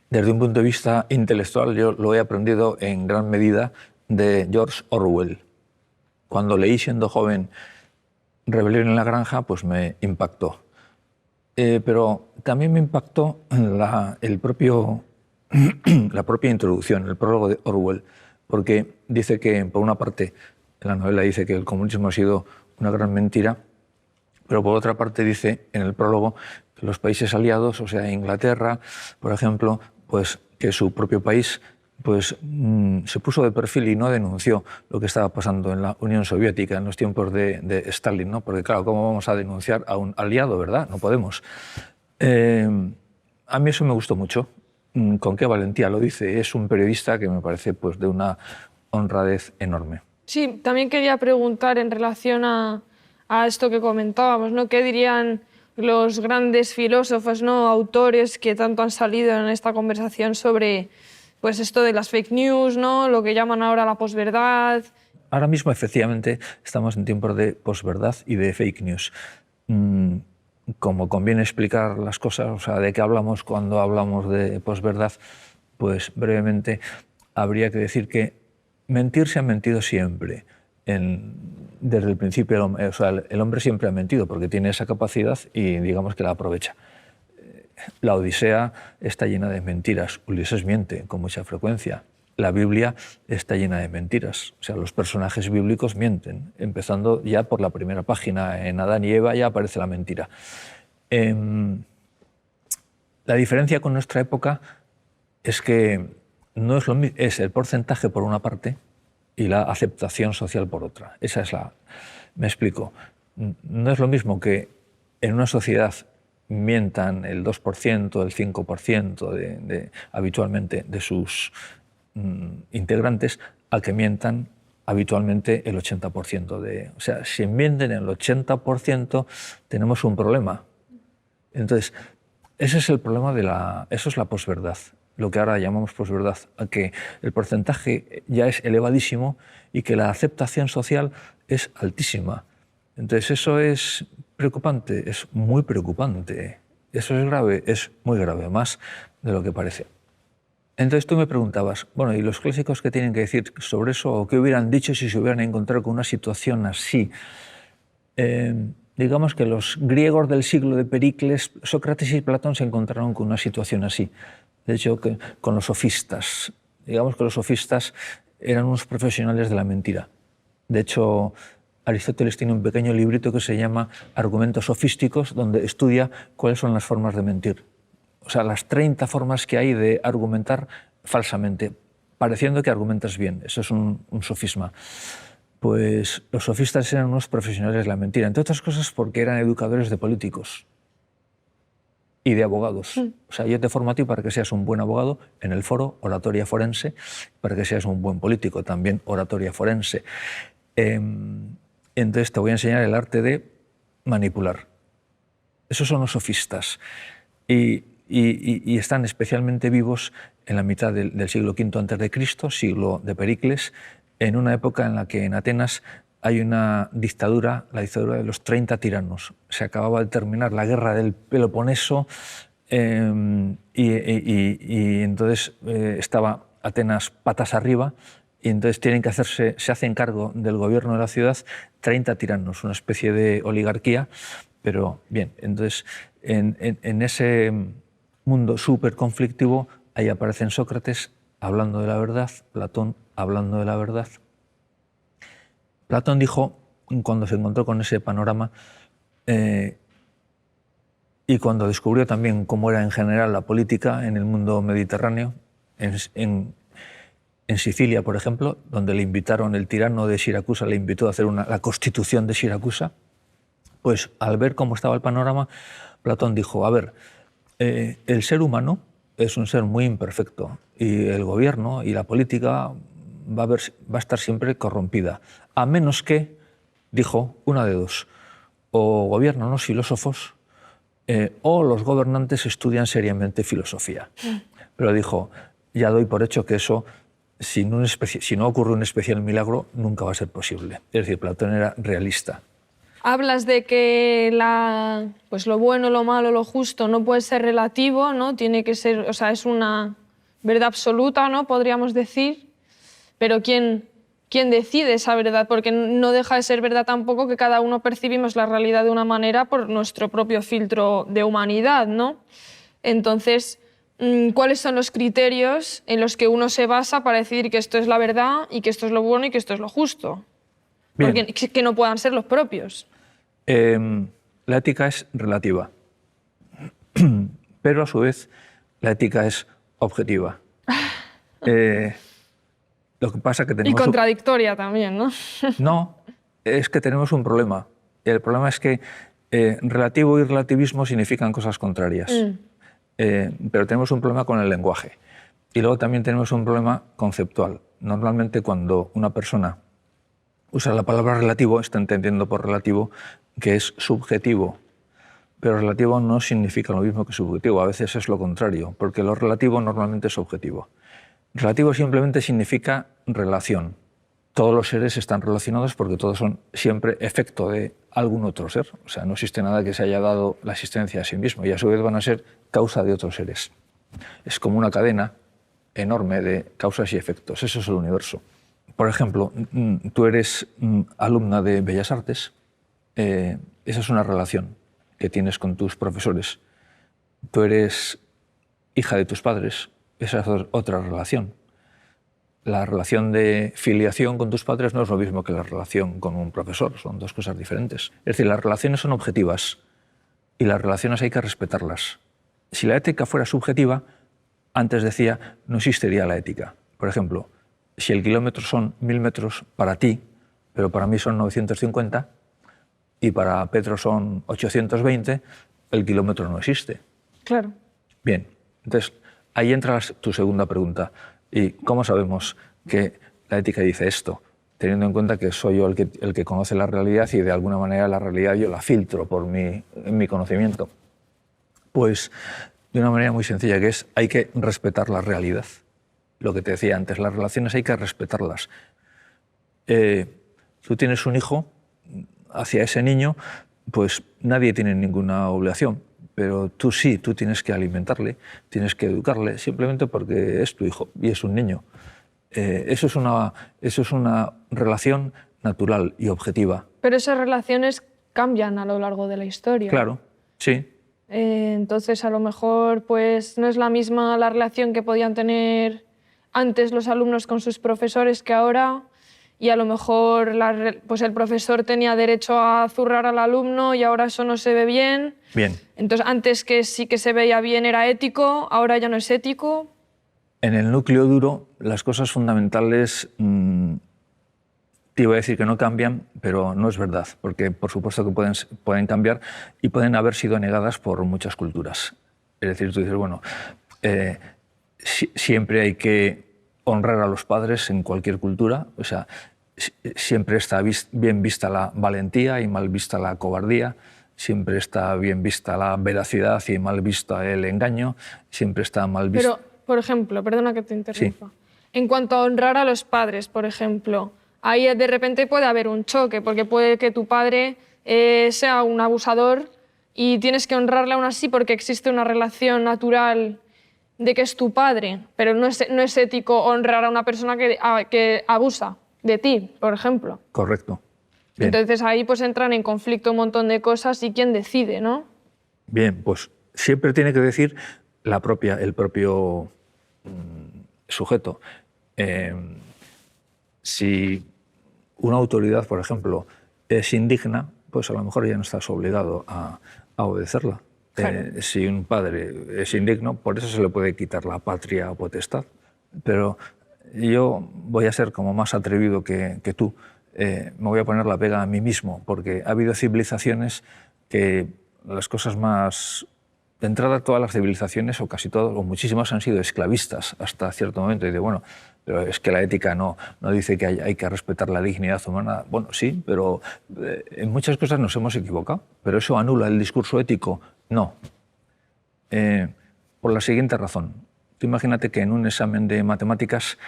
desde un punto de vista intelectual, yo lo he aprendido en gran medida de George Orwell. Cuando leí siendo joven Rebelión en la Granja, pues me impactó. Pero también me impactó la propia introducción, el prólogo de Orwell, porque dice que, por una parte, en la novela dice que el comunismo ha sido una gran mentira, pero por otra parte dice en el prólogo que los países aliados, o sea, Inglaterra, por ejemplo, pues que su propio país pues, se puso de perfil y no denunció lo que estaba pasando en la Unión Soviética en los tiempos de Stalin, ¿no? Porque claro, ¿cómo vamos a denunciar a un aliado, verdad? No podemos. A mí eso me gustó mucho. Con qué valentía lo dice. Es un periodista que me parece pues, de una honradez enorme. Sí, también quería preguntar en relación a esto que comentábamos, ¿no? ¿Qué dirían los grandes filósofos, ¿no? Autores que tanto han salido en esta conversación sobre pues, esto de las fake news, ¿no? Lo que llaman ahora la posverdad? Ahora mismo, efectivamente, estamos en tiempos de posverdad y de fake news. como conviene explicar las cosas, o sea, de qué hablamos cuando hablamos de posverdad, pues brevemente habría que decir que mentir se ha mentido siempre. Desde el principio, o sea, el hombre siempre ha mentido porque tiene esa capacidad y digamos que la aprovecha. La Odisea está llena de mentiras. Ulises miente con mucha frecuencia. La Biblia está llena de mentiras. O sea, los personajes bíblicos mienten. Empezando ya por la primera página, en Adán y Eva ya aparece la mentira. La diferencia con nuestra época es que no es lo mismo, es el porcentaje por una parte y la aceptación social por otra. Esa es la... Me explico. No es lo mismo que en una sociedad mientan el 2%, el 5% habitualmente de sus integrantes, a que mientan habitualmente el 80%. O sea, si mienten el 80%, tenemos un problema. Entonces, ese es el problema eso es la posverdad, lo que ahora llamamos posverdad, a que el porcentaje ya es elevadísimo y que la aceptación social es altísima. Entonces, eso es preocupante, es muy preocupante. Eso es grave, es muy grave, más de lo que parece. Entonces tú me preguntabas, bueno, ¿y los clásicos qué tienen que decir sobre eso? ¿O qué hubieran dicho si se hubieran encontrado con una situación así? Digamos que los griegos del siglo de Pericles, Sócrates y Platón se encontraron con una situación así. De hecho, con los sofistas. Digamos que los sofistas eran unos profesionales de la mentira. De hecho, Aristóteles tiene un pequeño librito que se llama Argumentos sofísticos, donde estudia cuáles son las formas de mentir. O sea, las 30 formas que hay de argumentar falsamente, pareciendo que argumentas bien. Eso es un sofisma. Pues los sofistas eran unos profesionales de la mentira, entre otras cosas porque eran educadores de políticos y de abogados. O sea, yo te formo a ti para que seas un buen abogado, en el foro, oratoria forense, para que seas un buen político, también oratoria forense. Entonces te voy a enseñar el arte de manipular. Esos son los sofistas. Y están especialmente vivos en la mitad del siglo V a.C., siglo de Pericles, en una época en la que en Atenas hay una dictadura, la dictadura de los 30 tiranos. Se acababa de terminar la guerra del Peloponeso y entonces estaba Atenas patas arriba y entonces se hacen cargo del gobierno de la ciudad 30 tiranos, una especie de oligarquía, pero bien, entonces en ese mundo súper conflictivo, ahí aparecen Sócrates hablando de la verdad, Platón hablando de la verdad. Platón dijo, cuando se encontró con ese panorama y cuando descubrió también cómo era en general la política en el mundo mediterráneo, en Sicilia, por ejemplo, donde le invitaron, el tirano de Siracusa le invitó a hacer la constitución de Siracusa, pues al ver cómo estaba el panorama, Platón dijo, a ver, el ser humano es un ser muy imperfecto y el gobierno y la política va a estar siempre corrompida, a menos que, dijo, una de dos, o gobiernan los filósofos o los gobernantes estudian seriamente filosofía. Pero dijo, ya doy por hecho que eso, si no ocurre un especial milagro, nunca va a ser posible. Es decir, Platón era realista. Hablas de que pues lo bueno, lo malo, lo justo no puede ser relativo, ¿no? Tiene que ser, o sea, es una verdad absoluta, ¿no? Podríamos decir. Pero ¿quién decide esa verdad? Porque no deja de ser verdad tampoco que cada uno percibimos la realidad de una manera por nuestro propio filtro de humanidad, ¿no? Entonces, ¿cuáles son los criterios en los que uno se basa para decidir que esto es la verdad y que esto es lo bueno y que esto es lo justo? Bien. Porque que no puedan ser los propios. La ética es relativa, pero a su vez la ética es objetiva. Lo que pasa que tenemos... Y contradictoria también, ¿no? No, es que tenemos un problema. El problema es que relativo y relativismo significan cosas contrarias. Pero tenemos un problema con el lenguaje. Y luego también tenemos un problema conceptual. Normalmente cuando una persona usa la palabra relativo, está entendiendo por relativo que es subjetivo. Pero relativo no significa lo mismo que subjetivo, a veces es lo contrario, porque lo relativo normalmente es objetivo. Relativo simplemente significa relación. todos los seres están relacionados porque todos son siempre efecto de algún otro ser. O sea, no existe nada que se haya dado la existencia a sí mismo y a su vez van a ser causa de otros seres. Es como una cadena enorme de causas y efectos. Eso es el universo. Por ejemplo, tú eres alumna de Bellas Artes. Esa es una relación que tienes con tus profesores. Tú eres hija de tus padres. Esa es otra relación. La relación de filiación con tus padres no es lo mismo que la relación con un profesor, son dos cosas diferentes. Es decir, las relaciones son objetivas y las relaciones hay que respetarlas. Si la ética fuera subjetiva, antes decía, no existiría la ética. Por ejemplo, si el kilómetro son 1000 metros para ti, pero para mí son 950 y para Pedro son 820, el kilómetro no existe. Claro. Bien, entonces ahí entra tu segunda pregunta. ¿Y cómo sabemos que la ética dice esto? Teniendo en cuenta que soy yo el que conoce la realidad y de alguna manera la realidad yo la filtro por mi conocimiento. Pues de una manera muy sencilla, que es hay que respetar la realidad. Lo que te decía antes, las relaciones hay que respetarlas. Tú tienes un hijo, hacia ese niño, pues nadie tiene ninguna obligación. Pero tú sí, tú tienes que alimentarle, tienes que educarle, simplemente porque es tu hijo y es un niño. Eso es una relación natural y objetiva. Pero esas relaciones cambian a lo largo de la historia. Claro, sí. Entonces, a lo mejor pues, no es la misma la relación que podían tener antes los alumnos con sus profesores que ahora, y a lo mejor pues el profesor tenía derecho a zurrar al alumno y ahora eso no se ve bien. Bien. Entonces, antes que sí que se veía bien era ético, ahora ya no es ético. En el núcleo duro, las cosas fundamentales, te iba a decir que no cambian, pero no es verdad, porque por supuesto que pueden cambiar y pueden haber sido negadas por muchas culturas. Es decir, tú dices, bueno, siempre hay que honrar a los padres en cualquier cultura, o sea, siempre está bien vista la valentía y mal vista la cobardía, siempre está bien vista la veracidad y mal vista el engaño, siempre está mal visto... Pero, por ejemplo, perdona que te interrumpa, Sí. En cuanto a honrar a los padres, por ejemplo, ahí de repente puede haber un choque, porque puede que tu padre sea un abusador y tienes que honrarle aún así porque existe una relación natural de que es tu padre, pero no es ético honrar a una persona que abusa de ti, por ejemplo. Correcto. Bien. Entonces ahí pues entran en conflicto un montón de cosas y quién decide, ¿no? Bien, pues siempre tiene que decir el propio sujeto. Si una autoridad, por ejemplo, es indigna, pues a lo mejor ya no estás obligado a obedecerla. Claro. Si un padre es indigno, por eso se le puede quitar la patria o potestad. Pero yo voy a ser como más atrevido que tú. Me voy a poner la pega a mí mismo, porque ha habido civilizaciones que las cosas más... De entrada, todas las civilizaciones, o casi todas, o muchísimas, han sido esclavistas hasta cierto momento. Y digo, bueno, pero es que la ética no dice que hay que respetar la dignidad humana. Bueno, sí, pero en muchas cosas nos hemos equivocado. ¿Pero eso anula el discurso ético? No. Por la siguiente razón. Tú imagínate que en un examen de matemáticas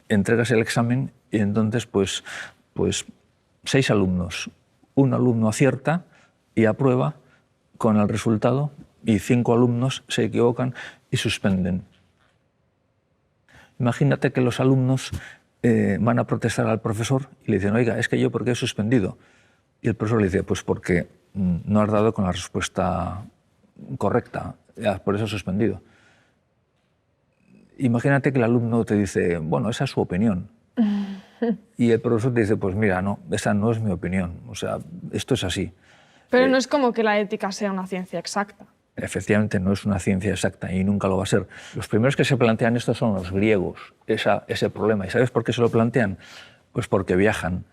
entregas el examen y entonces pues 6 alumnos. Un alumno acierta y aprueba con el resultado y 5 alumnos se equivocan y suspenden. Imagínate que los alumnos van a protestar al profesor y le dicen, oiga, es que yo, ¿por qué he suspendido? Y el profesor le dice, pues porque no has dado con la respuesta correcta, por eso he suspendido. Imagínate que el alumno te dice, bueno, esa es su opinión. Y el profesor te dice, pues mira, no, esa no es mi opinión, o sea, esto es así. Pero no es como que la ética sea una ciencia exacta. Efectivamente, no es una ciencia exacta y nunca lo va a ser. Los primeros que se plantean esto son los griegos, ese problema. ¿Y sabes por qué se lo plantean? Pues porque viajan,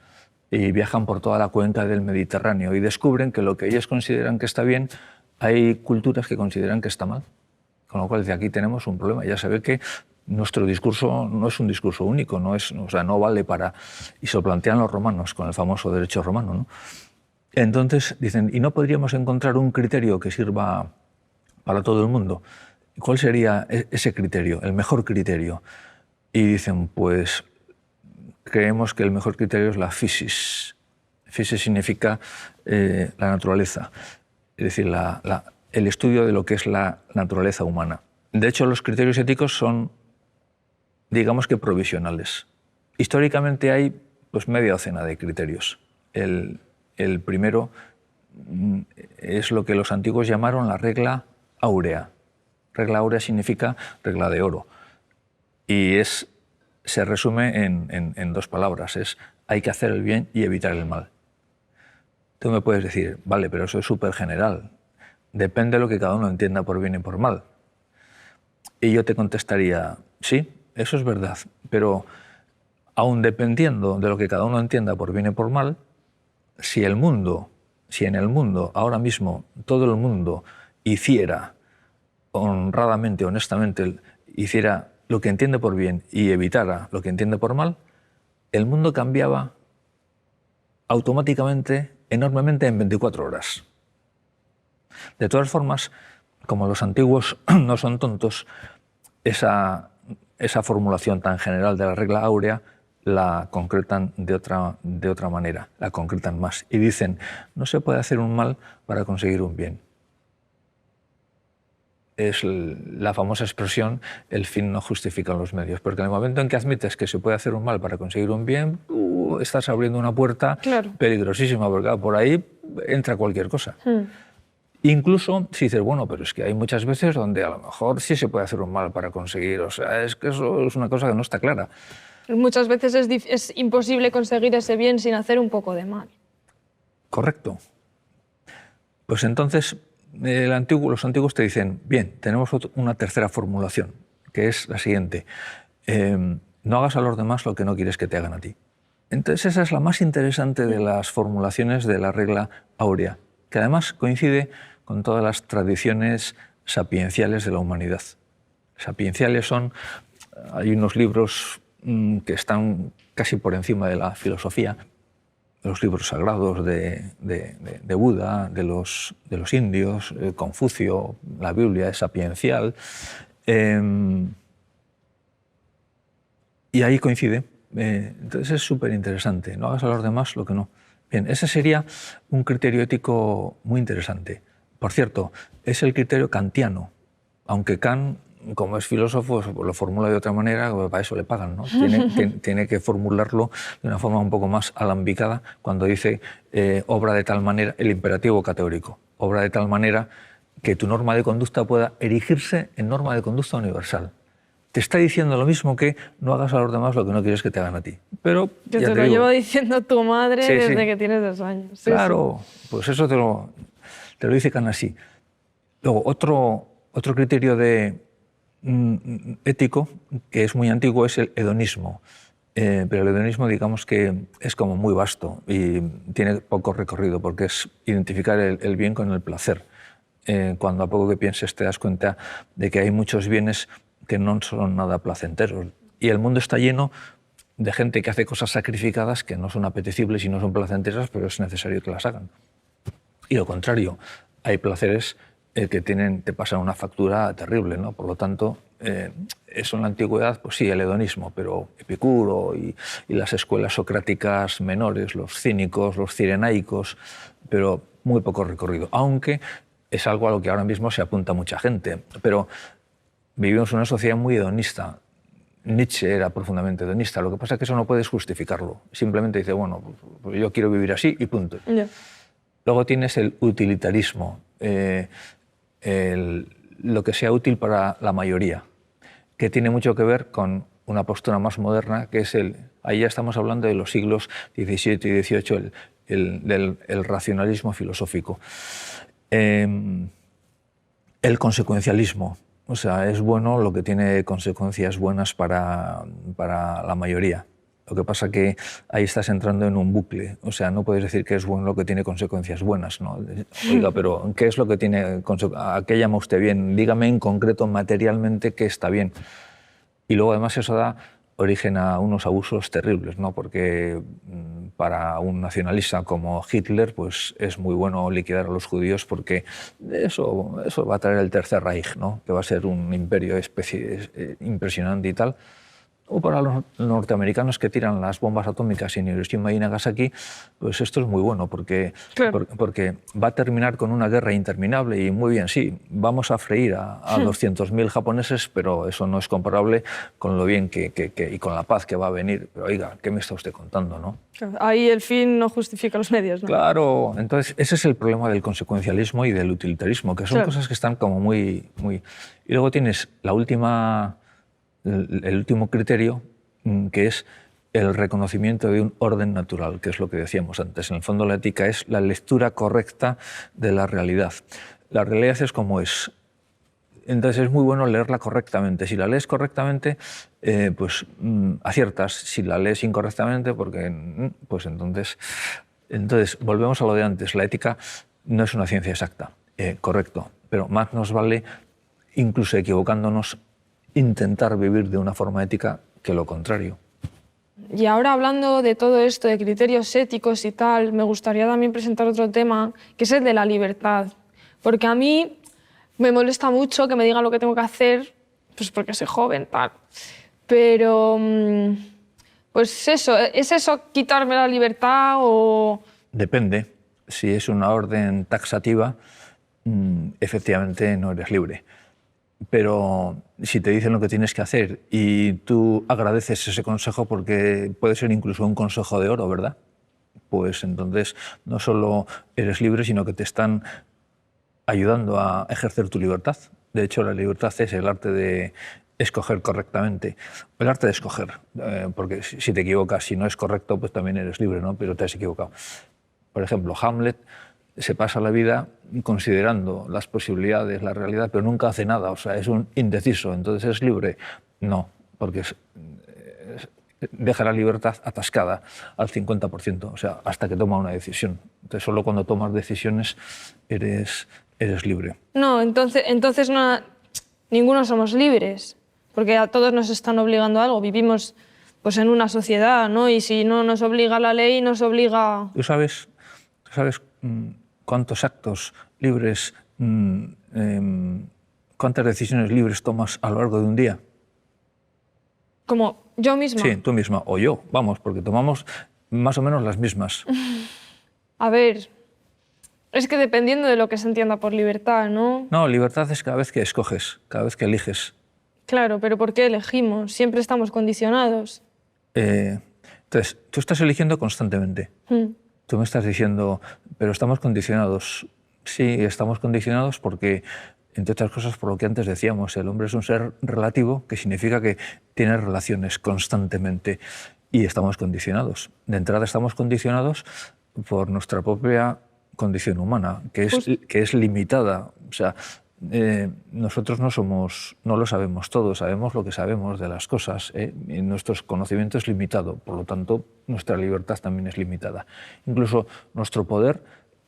y viajan por toda la cuenca del Mediterráneo y descubren que lo que ellos consideran que está bien, hay culturas que consideran que está mal. Con lo cual, desde aquí tenemos un problema. Ya se ve que nuestro discurso no es un discurso único, no vale para... Y se lo plantean los romanos con el famoso derecho romano, ¿no? Entonces dicen, ¿y no podríamos encontrar un criterio que sirva para todo el mundo? ¿Cuál sería ese criterio, el mejor criterio? Y dicen, pues creemos que el mejor criterio es la physis. Physis significa la naturaleza, es decir, el estudio de lo que es la naturaleza humana. De hecho, los criterios éticos son, digamos que provisionales. Históricamente hay pues media docena de criterios. El primero es lo que los antiguos llamaron la regla áurea. Regla áurea significa regla de oro. Y se resume en dos palabras. Es hay que hacer el bien y evitar el mal. Tú me puedes decir, vale, pero eso es súper general. Depende de lo que cada uno entienda por bien y por mal. Y yo te contestaría, sí, eso es verdad, pero aun dependiendo de lo que cada uno entienda por bien y por mal, si en el mundo, ahora mismo, todo el mundo hiciera honradamente, honestamente, hiciera lo que entiende por bien y evitara lo que entiende por mal, el mundo cambiaba automáticamente, enormemente, en 24 horas. De todas formas, como los antiguos no son tontos, esa formulación tan general de la regla áurea la concretan de otra manera, la concretan más. Y dicen, no se puede hacer un mal para conseguir un bien. Es la famosa expresión, el fin no justifica los medios, porque en el momento en que admites que se puede hacer un mal para conseguir un bien, estás abriendo una puerta peligrosísima, porque por ahí entra cualquier cosa. Incluso si dices, bueno, pero es que hay muchas veces donde a lo mejor sí se puede hacer un mal para conseguir, o sea, es que eso es una cosa que no está clara. Muchas veces es imposible conseguir ese bien sin hacer un poco de mal. Correcto. Pues entonces los antiguos te dicen, bien, tenemos una tercera formulación, que es la siguiente, no hagas a los demás lo que no quieres que te hagan a ti. Entonces esa es la más interesante de las formulaciones de la regla áurea, que además coincide con todas las tradiciones sapienciales de la humanidad. Sapienciales hay unos libros que están casi por encima de la filosofía, los libros sagrados de Buda, de los indios, Confucio, la Biblia es sapiencial, y ahí coincide. Entonces es súper interesante, no hagas a los demás lo que no. Bien, ese sería un criterio ético muy interesante. Por cierto, es el criterio kantiano, aunque Kant, como es filósofo, lo formula de otra manera, para eso le pagan, ¿no? Tiene que formularlo de una forma un poco más alambicada cuando dice obra de tal manera, el imperativo categórico, obra de tal manera que tu norma de conducta pueda erigirse en norma de conducta universal. Te está diciendo lo mismo que no hagas a los demás lo que no quieres que te hagan a ti. Pero que te lo llevo diciendo tu madre desde que tienes 2 años. Claro, pues eso te lo dice Kant así. Luego, otro criterio ético que es muy antiguo es el hedonismo. Pero el hedonismo, digamos que es como muy vasto y tiene poco recorrido porque es identificar el bien con el placer. Cuando a poco que pienses te das cuenta de que hay muchos bienes que no son nada placenteros. Y el mundo está lleno de gente que hace cosas sacrificadas que no son apetecibles y no son placenteras, pero es necesario que las hagan. Y lo contrario, hay placeres que te pasan una factura terrible, ¿no? Por lo tanto, eso en la antigüedad, pues sí, el hedonismo, pero Epicuro y las escuelas socráticas menores, los cínicos, los cirenaicos, pero muy poco recorrido, aunque es algo a lo que ahora mismo se apunta mucha gente. Pero vivimos en una sociedad muy hedonista. Nietzsche era profundamente hedonista. Lo que pasa es que eso no puedes justificarlo. Simplemente dice, bueno, pues yo quiero vivir así y punto. Yeah. Luego tienes el utilitarismo, lo que sea útil para la mayoría, que tiene mucho que ver con una postura más moderna, que es ahí ya estamos hablando de los siglos XVII y XVIII, el racionalismo filosófico. El consecuencialismo. O sea, es bueno lo que tiene consecuencias buenas para la mayoría. Lo que pasa que ahí estás entrando en un bucle. O sea, no puedes decir que es bueno lo que tiene consecuencias buenas, ¿no? Oiga, pero ¿qué es lo que tiene consecuencias? ¿A qué llama usted bien? Dígame en concreto, materialmente, qué está bien. Y luego, además, eso da origen a unos abusos terribles, ¿no? Porque para un nacionalista como Hitler, pues es muy bueno liquidar a los judíos porque eso va a traer el Tercer Reich, ¿no? Que va a ser un imperio impresionante y tal. o para los norteamericanos que tiran las bombas atómicas en Hiroshima y Nagasaki, pues esto es muy bueno porque, Claro. porque va a terminar con una guerra interminable y muy bien, sí, vamos a freír a 200.000 japoneses, pero eso no es comparable con lo bien y con la paz que va a venir. Pero oiga, ¿qué me está usted contando, no? Claro, ahí el fin no justifica los medios, ¿no? Claro, entonces ese es el problema del consecuencialismo y del utilitarismo, que son Claro. cosas que están como muy... Y luego tienes el último criterio, que es el reconocimiento de un orden natural, que es lo que decíamos antes. En el fondo, la ética es la lectura correcta de la realidad. La realidad es como es. Entonces es muy bueno leerla correctamente. Si la lees correctamente, pues aciertas. Si la lees incorrectamente, pues entonces volvemos a lo de antes. La ética no es una ciencia exacta, correcto, pero más nos vale, incluso equivocándonos, intentar vivir de una forma ética que lo contrario. Y ahora, hablando de todo esto, de criterios éticos y tal, me gustaría también presentar otro tema, que es el de la libertad. Porque a mí me molesta mucho que me digan lo que tengo que hacer, pues porque soy joven, tal. Pero, pues eso, ¿es eso quitarme la libertad o...? Depende. Si es una orden taxativa, efectivamente no eres libre. Pero si te dicen lo que tienes que hacer y tú agradeces ese consejo, porque puede ser incluso un consejo de oro, ¿verdad? Pues entonces no solo eres libre, sino que te están ayudando a ejercer tu libertad. De hecho, la libertad es el arte de escoger correctamente. El arte de escoger, porque si te equivocas, si no es correcto, pues también eres libre, ¿no? Pero te has equivocado. Por ejemplo, Hamlet se pasa la vida considerando las posibilidades, la realidad, pero nunca hace nada, o sea, es un indeciso. Entonces, ¿es libre? No, porque deja la libertad atascada al 50%, o sea, hasta que toma una decisión. Entonces, solo cuando tomas decisiones eres libre. No, entonces no, ninguno somos libres, porque a todos nos están obligando a algo. Vivimos pues en una sociedad, ¿no? Y si no nos obliga la ley, nos obliga... ¿Tú sabes cuántos actos libres, cuántas decisiones libres tomas a lo largo de un día? Como yo misma. Sí, tú misma o yo, vamos, porque tomamos más o menos las mismas. A ver, es que dependiendo de lo que se entienda por libertad, ¿no? No, libertad es cada vez que escoges, cada vez que eliges. Claro, pero ¿por qué elegimos? Siempre estamos condicionados. Entonces, tú estás eligiendo constantemente. Tú me estás diciendo, pero estamos condicionados. Sí, estamos condicionados porque, entre otras cosas, por lo que antes decíamos, el hombre es un ser relativo, que significa que tiene relaciones constantemente, y estamos condicionados. De entrada estamos condicionados por nuestra propia condición humana, que es limitada. O sea, nosotros no lo sabemos todo, sabemos lo que sabemos de las cosas, y nuestro conocimiento es limitado, por lo tanto nuestra libertad también es limitada. Incluso nuestro poder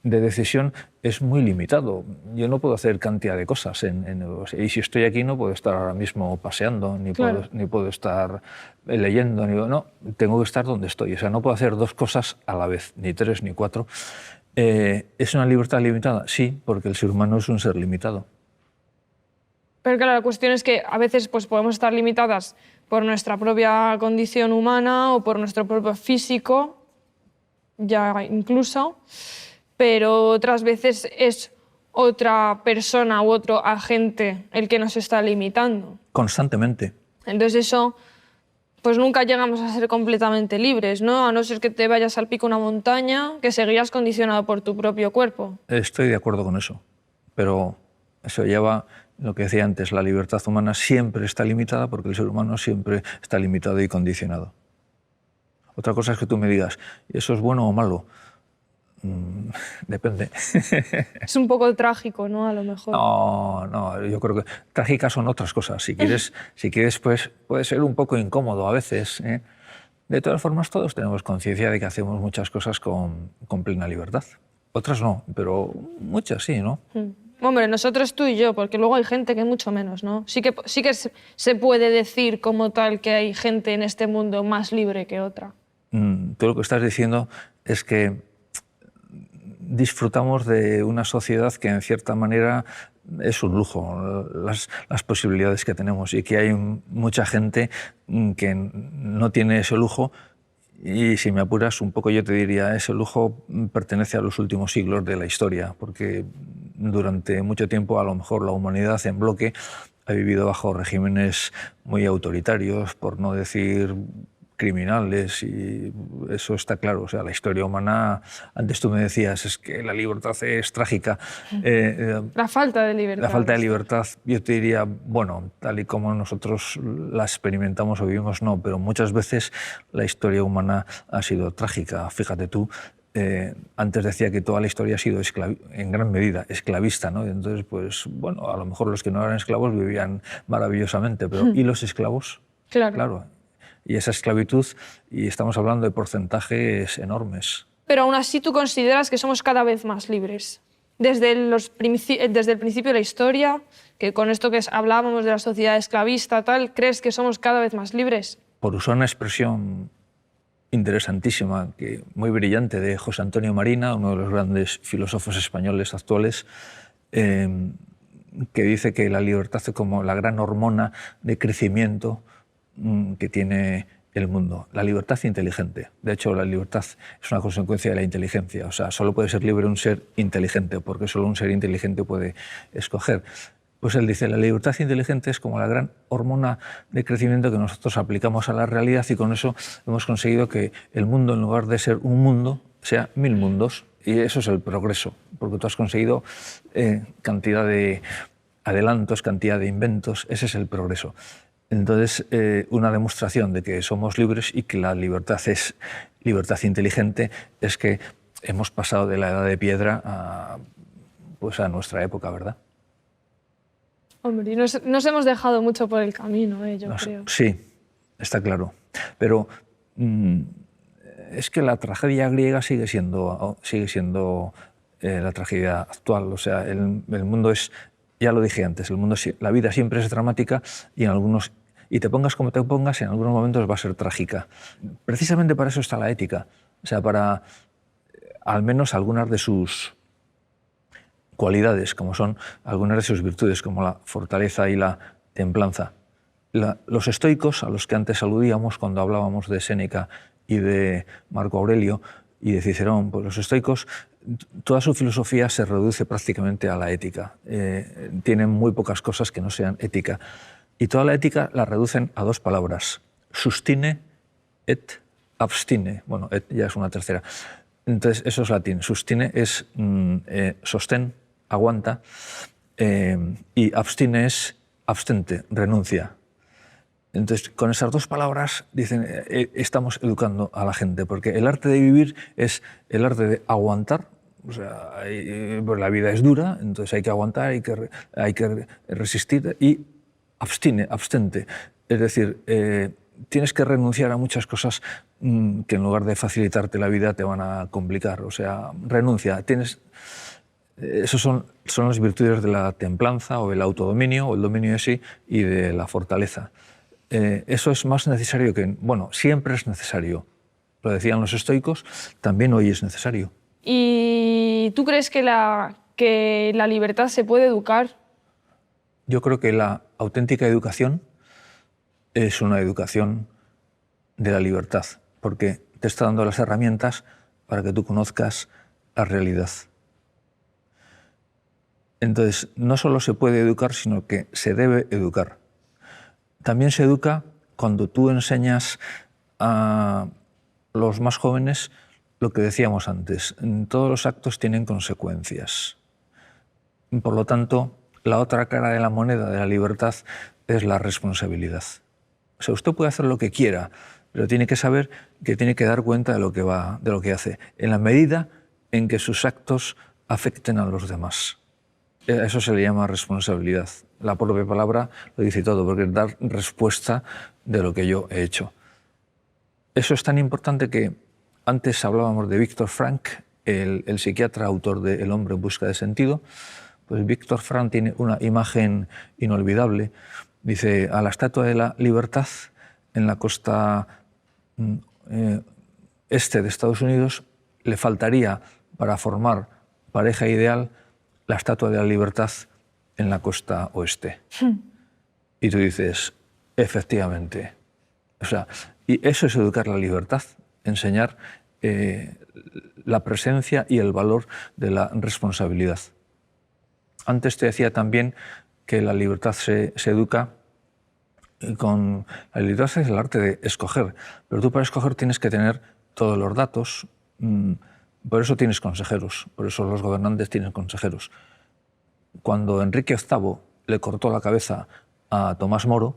de decisión es muy limitado. Yo no puedo hacer cantidad de cosas, y si estoy aquí no puedo estar ahora mismo paseando, ni puedo estar leyendo, no, tengo que estar donde estoy. O sea, no puedo hacer dos cosas a la vez, ni tres ni cuatro. ¿Es una libertad limitada? Sí, porque el ser humano es un ser limitado. Pero claro, la cuestión es que a veces pues, podemos estar limitadas por nuestra propia condición humana o por nuestro propio físico, ya incluso, pero otras veces es otra persona u otro agente el que nos está limitando. Constantemente. Entonces eso, pues nunca llegamos a ser completamente libres, ¿no? A no ser que te vayas al pico de una montaña, que seguirías condicionado por tu propio cuerpo. Estoy de acuerdo con eso, pero eso lleva... Lo que decía antes, la libertad humana siempre está limitada porque el ser humano siempre está limitado y condicionado. Otra cosa es que tú me digas, ¿eso es bueno o malo? Depende. Es un poco trágico, ¿no? A lo mejor. No, yo creo que trágicas son otras cosas. Si quieres, pues puede ser un poco incómodo a veces, ¿eh? De todas formas, todos tenemos conciencia de que hacemos muchas cosas con plena libertad. Otras no, pero muchas sí, ¿no? Hombre, nosotros tú y yo, porque luego hay gente que mucho menos, ¿no? Sí que se puede decir como tal que hay gente en este mundo más libre que otra. Tú lo que estás diciendo es que disfrutamos de una sociedad que en cierta manera es un lujo las posibilidades que tenemos, y que hay mucha gente que no tiene ese lujo. Y si me apuras un poco, yo te diría, ese lujo pertenece a los últimos siglos de la historia, porque durante mucho tiempo a lo mejor la humanidad en bloque ha vivido bajo regímenes muy autoritarios, por no decir criminales, y eso está claro. O sea, la historia humana, antes tú me decías, es que la libertad es trágica. La falta de libertad. La falta de libertad, yo te diría, bueno, tal y como nosotros la experimentamos o vivimos, no, pero muchas veces la historia humana ha sido trágica. Fíjate tú, antes decía que toda la historia ha sido en gran medida esclavista, ¿no? Entonces, pues, bueno, a lo mejor los que no eran esclavos vivían maravillosamente, pero ¿y los esclavos? Claro. Y esa esclavitud, y estamos hablando de porcentajes enormes. Pero aún así tú consideras que somos cada vez más libres. Desde el principio de la historia, que con esto que hablábamos de la sociedad esclavista, tal, ¿crees que somos cada vez más libres? Por usar una expresión interesantísima, muy brillante, de José Antonio Marina, uno de los grandes filósofos españoles actuales, que dice que la libertad es como la gran hormona de crecimiento que tiene el mundo. La libertad inteligente. De hecho, la libertad es una consecuencia de la inteligencia. O sea, solo puede ser libre un ser inteligente, porque solo un ser inteligente puede escoger. Pues él dice, la libertad inteligente es como la gran hormona de crecimiento que nosotros aplicamos a la realidad, y con eso hemos conseguido que el mundo, en lugar de ser un mundo, sea 1000 mundos. Y eso es el progreso, porque tú has conseguido cantidad de adelantos, cantidad de inventos. Ese es el progreso. Entonces, una demostración de que somos libres y que la libertad es libertad inteligente es que hemos pasado de la edad de piedra a nuestra época, ¿verdad? Hombre, y nos hemos dejado mucho por el camino, yo creo. Sí, está claro. Pero es que la tragedia griega sigue siendo la tragedia actual. O sea, el mundo es... Ya lo dije antes, la vida siempre es dramática, y te pongas como te pongas, en algunos momentos va a ser trágica. Precisamente para eso está la ética, o sea, para al menos algunas de sus cualidades, como son algunas de sus virtudes, como la fortaleza y la templanza. Los estoicos, a los que antes aludíamos cuando hablábamos de Séneca y de Marco Aurelio y de Cicerón, pues los estoicos, toda su filosofía se reduce prácticamente a la ética. Tienen muy pocas cosas que no sean ética. Y toda la ética la reducen a 2 palabras: sustine et abstine. Bueno, et ya es una tercera. Entonces, eso es latín. Sustine es sostén, aguanta, y abstine es abstente, renuncia. Entonces, con esas 2 palabras, dicen, estamos educando a la gente, porque el arte de vivir es el arte de aguantar. O sea, pues la vida es dura, entonces hay que aguantar, hay que resistir, y abstente. Es decir, tienes que renunciar a muchas cosas que en lugar de facilitarte la vida te van a complicar. O sea, renuncia. Esas son las virtudes de la templanza, o el autodominio, o el dominio de sí, y de la fortaleza. Eso es más necesario siempre es necesario. Lo decían los estoicos, también hoy es necesario. ¿Y tú crees que la libertad se puede educar? Yo creo que la auténtica educación es una educación de la libertad, porque te está dando las herramientas para que tú conozcas la realidad. Entonces, no solo se puede educar, sino que se debe educar. También se educa cuando tú enseñas a los más jóvenes lo que decíamos antes: todos los actos tienen consecuencias. Por lo tanto, la otra cara de la moneda de la libertad es la responsabilidad. O sea, usted puede hacer lo que quiera, pero tiene que saber que tiene que dar cuenta de lo que hace, en la medida en que sus actos afecten a los demás. Eso se le llama responsabilidad. La propia palabra lo dice todo, porque es dar respuesta de lo que yo he hecho. Eso es tan importante que antes hablábamos de Viktor Frankl, el psiquiatra autor de El hombre en busca de sentido. Pues Viktor Frankl tiene una imagen inolvidable. Dice, a la Estatua de la Libertad, en la costa este de Estados Unidos, le faltaría, para formar pareja ideal, la Estatua de la Libertad en la costa oeste. Y tú dices, efectivamente. O sea, y eso es educar la libertad, enseñar la presencia y el valor de la responsabilidad. Antes te decía también que la libertad se educa con... La libertad es el arte de escoger, pero tú para escoger tienes que tener todos los datos, por eso tienes consejeros, por eso los gobernantes tienen consejeros. Cuando Enrique VIII le cortó la cabeza a Tomás Moro,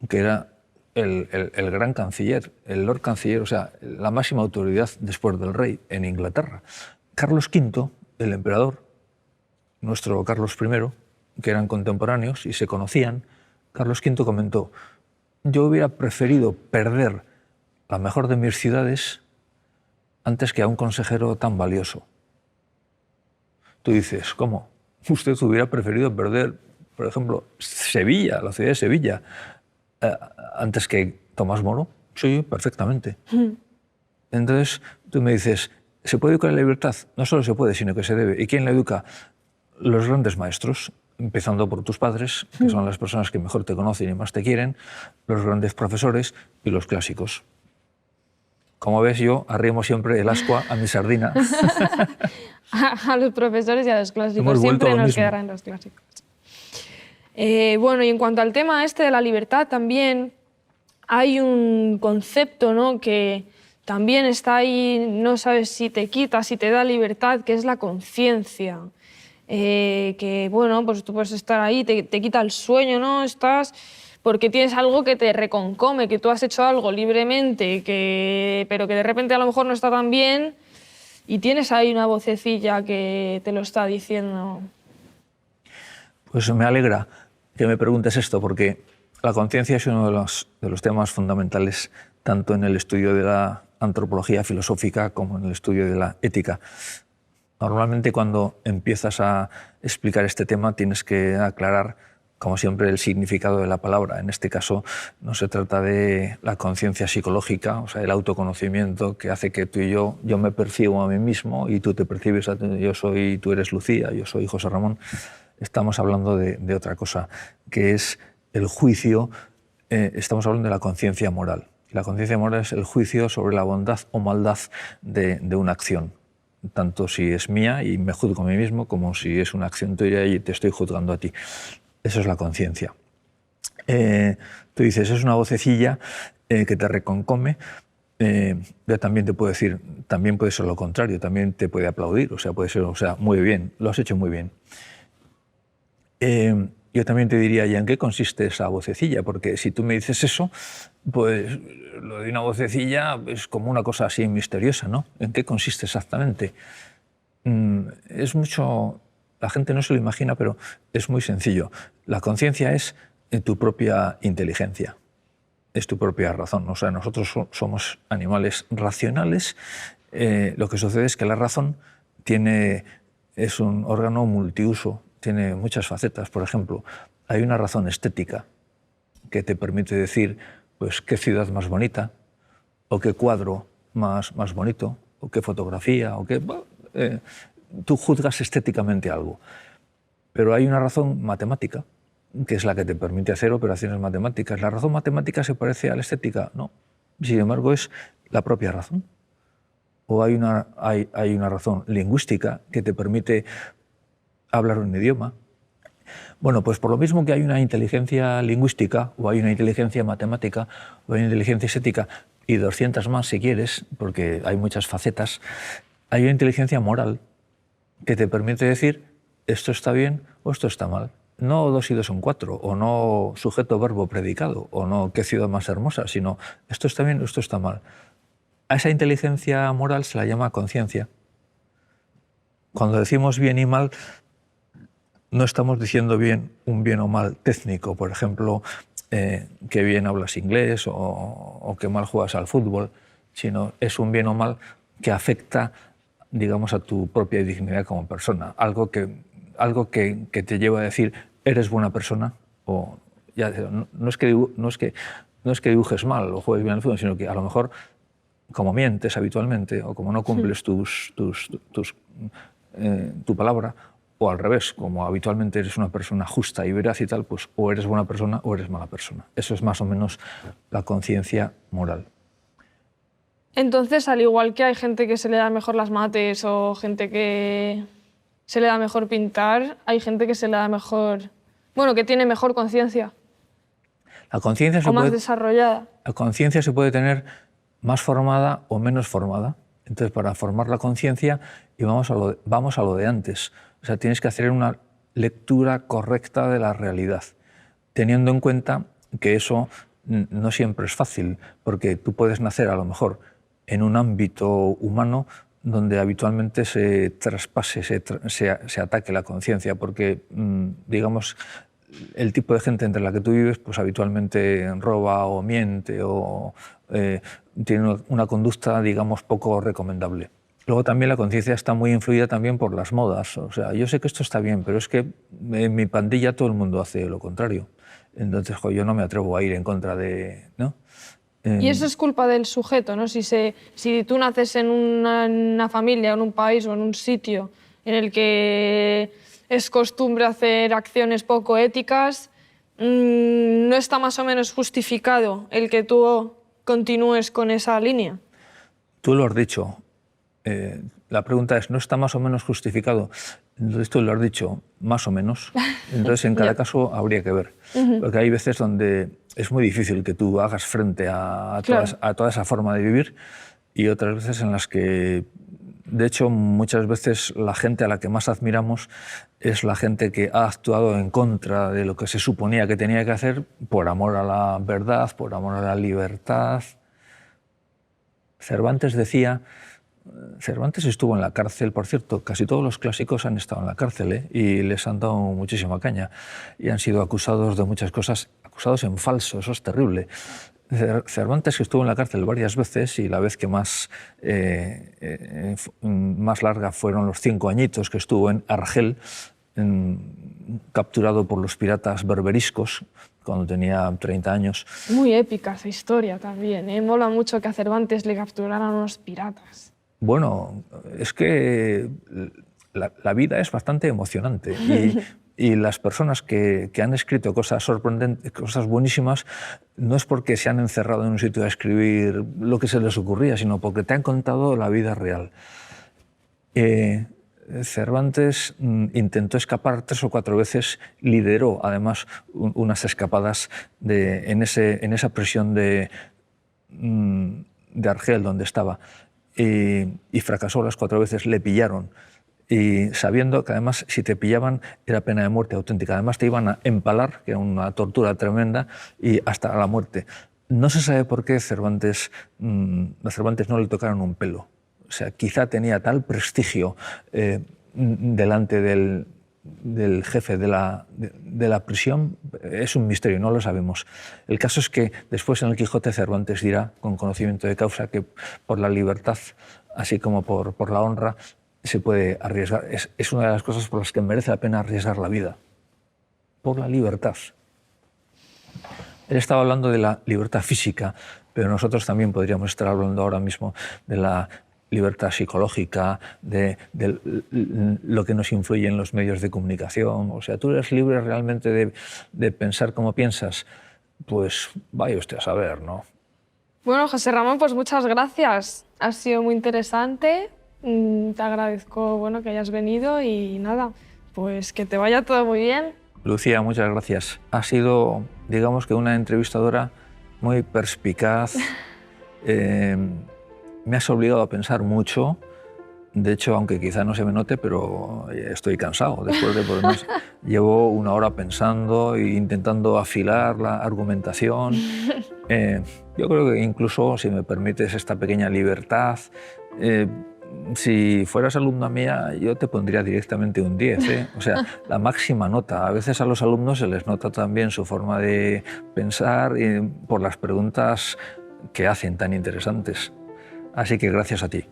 que era el gran canciller, el Lord Canciller, o sea, la máxima autoridad después del rey en Inglaterra, Carlos V, el emperador, nuestro Carlos I, que eran contemporáneos y se conocían, Carlos V comentó, yo hubiera preferido perder la mejor de mis ciudades antes que a un consejero tan valioso. Tú dices, ¿cómo? ¿Usted hubiera preferido perder, por ejemplo, Sevilla, la ciudad de Sevilla, antes que Tomás Moro? Sí, perfectamente. Entonces tú me dices, ¿se puede educar en la libertad? No solo se puede, sino que se debe. ¿Y quién la educa? Los grandes maestros, empezando por tus padres, que son las personas que mejor te conocen y más te quieren, los grandes profesores y los clásicos. Como ves, yo arrimo siempre el ascua a mi sardina. A los profesores y a los clásicos. Siempre nos quedarán los clásicos. Bueno, y en cuanto al tema este de la libertad, también hay un concepto, ¿no?, que también está ahí, no sabes si te quita, si te da libertad, que es la conciencia. Que, bueno, pues tú puedes estar ahí, te quita el sueño, ¿no? Estás... porque tienes algo que te reconcome, que tú has hecho algo libremente, pero que de repente a lo mejor no está tan bien y tienes ahí una vocecilla que te lo está diciendo. Pues me alegra que me preguntes esto, porque la conciencia es uno de los temas fundamentales tanto en el estudio de la antropología filosófica como en el estudio de la ética. Normalmente cuando empiezas a explicar este tema tienes que aclarar, como siempre, el significado de la palabra. En este caso no se trata de la conciencia psicológica, o sea, el autoconocimiento que hace que tú y yo me percibo a mí mismo y tú te percibes a ti, tú eres Lucía, yo soy José Ramón. Estamos hablando de otra cosa, que es el juicio, estamos hablando de la conciencia moral. La conciencia moral es el juicio sobre la bondad o maldad de una acción, tanto si es mía y me juzgo a mí mismo, como si es una acción tuya y te estoy juzgando a ti. Eso es la conciencia. Tú dices, es una vocecilla que te reconcome. Yo también te puedo decir, también puede ser lo contrario, también te puede aplaudir, o sea, puede ser, o sea, muy bien, lo has hecho muy bien. Yo también te diría, ¿y en qué consiste esa vocecilla? Porque si tú me dices eso, pues lo de una vocecilla es como una cosa así misteriosa, ¿no? ¿En qué consiste exactamente? Es mucho... La gente no se lo imagina, pero es muy sencillo. La conciencia es tu propia inteligencia, es tu propia razón. O sea, nosotros somos animales racionales. Lo que sucede es que la razón es un órgano multiuso, tiene muchas facetas. Por ejemplo, hay una razón estética que te permite decir, pues, qué ciudad más bonita, o qué cuadro más bonito, o qué fotografía, o qué... tú juzgas estéticamente algo. Pero hay una razón matemática, que es la que te permite hacer operaciones matemáticas. ¿La razón matemática se parece a la estética? No. Sin embargo, es la propia razón. O hay una razón lingüística que te permite hablar un idioma. Bueno, pues por lo mismo que hay una inteligencia lingüística, o hay una inteligencia matemática, o hay una inteligencia estética, y 200 más si quieres, porque hay muchas facetas, hay una inteligencia moral que te permite decir esto está bien o esto está mal. No 2 y 2 son 4, o no sujeto, verbo, predicado, o no qué ciudad más hermosa, sino esto está bien o esto está mal. A esa inteligencia moral se la llama conciencia. Cuando decimos bien y mal, no estamos diciendo un bien o mal técnico, por ejemplo, que bien hablas inglés o que mal juegas al fútbol, sino es un bien o mal que afecta, digamos, a tu propia dignidad como persona. Algo que te lleva a decir, eres buena persona, o ya, no es que dibujes mal o juegues bien al fútbol, sino que a lo mejor, como mientes habitualmente, o como no cumples tu palabra, o al revés, como habitualmente eres una persona justa y veraz y tal, pues o eres buena persona o eres mala persona. Eso es más o menos la conciencia moral. Entonces, al igual que hay gente que se le da mejor las mates o gente que se le da mejor pintar, hay gente que se le da mejor, bueno, que tiene mejor conciencia La conciencia o más desarrollada. La conciencia se puede tener más formada o menos formada. Entonces, para formar la conciencia, y vamos a lo de antes. O sea, tienes que hacer una lectura correcta de la realidad, teniendo en cuenta que eso no siempre es fácil, porque tú puedes nacer a lo mejor en un ámbito humano donde habitualmente se traspase, se ataque la conciencia, porque, digamos, el tipo de gente entre la que tú vives, pues habitualmente roba o miente o tiene una conducta, digamos, poco recomendable. Luego también la conciencia está muy influida también por las modas. O sea, yo sé que esto está bien, pero es que en mi pandilla todo el mundo hace lo contrario. Entonces, yo no me atrevo a ir en contra de, ¿no? Y eso es culpa del sujeto, ¿no? Si tú naces en una familia, en un país o en un sitio en el que es costumbre hacer acciones poco éticas, ¿no está más o menos justificado el que tú continúes con esa línea? Tú lo has dicho. La pregunta es, ¿no está más o menos justificado? Entonces tú lo has dicho, más o menos. Entonces en cada caso habría que ver. Porque hay veces donde es muy difícil que tú hagas frente a toda esa forma de vivir, y otras veces en las que, de hecho, muchas veces la gente a la que más admiramos es la gente que ha actuado en contra de lo que se suponía que tenía que hacer por amor a la verdad, por amor a la libertad. Cervantes estuvo en la cárcel, por cierto, casi todos los clásicos han estado en la cárcel, y les han dado muchísima caña y han sido acusados de muchas cosas, acusados en falso, eso es terrible. Cervantes, que estuvo en la cárcel varias veces, y la vez que más larga fueron los 5 añitos que estuvo en Argel, capturado por los piratas berberiscos cuando tenía 30 años. Muy épica esa historia también, ¿eh? Mola mucho que a Cervantes le capturaran unos piratas. Bueno, es que la vida es bastante emocionante y las personas que han escrito cosas sorprendentes, cosas buenísimas, no es porque se han encerrado en un sitio a escribir lo que se les ocurría, sino porque te han contado la vida real. Cervantes intentó escapar 3 o 4 veces, lideró además unas escapadas en esa prisión de Argel, donde estaba. Y fracasó las 4 veces, le pillaron, y sabiendo que además si te pillaban era pena de muerte auténtica, además te iban a empalar, que era una tortura tremenda, y hasta la muerte. No se sabe por qué a Cervantes no le tocaron un pelo. O sea, quizá tenía tal prestigio delante del jefe de la prisión, es un misterio, no lo sabemos. El caso es que después en el Quijote Cervantes dirá, con conocimiento de causa, que por la libertad, así como por la honra, se puede arriesgar. Es una de las cosas por las que merece la pena arriesgar la vida, por la libertad. Él estaba hablando de la libertad física, pero nosotros también podríamos estar hablando ahora mismo de la libertad psicológica, de lo que nos influye en los medios de comunicación. O sea, tú eres libre realmente de pensar como piensas. Pues vaya usted a saber, ¿no? Bueno, José Ramón, pues muchas gracias. Ha sido muy interesante. Te agradezco, bueno, que hayas venido y nada, pues que te vaya todo muy bien. Lucía, muchas gracias. Ha sido, digamos que una entrevistadora muy perspicaz. Me has obligado a pensar mucho. De hecho, aunque quizá no se me note, pero estoy cansado. Después de por más, llevo 1 hora pensando e intentando afilar la argumentación. Yo creo que incluso, si me permites esta pequeña libertad, si fueras alumna mía, yo te pondría directamente un 10, ¿eh? O sea, la máxima nota. A veces a los alumnos se les nota también su forma de pensar por las preguntas que hacen tan interesantes. Así que gracias a ti.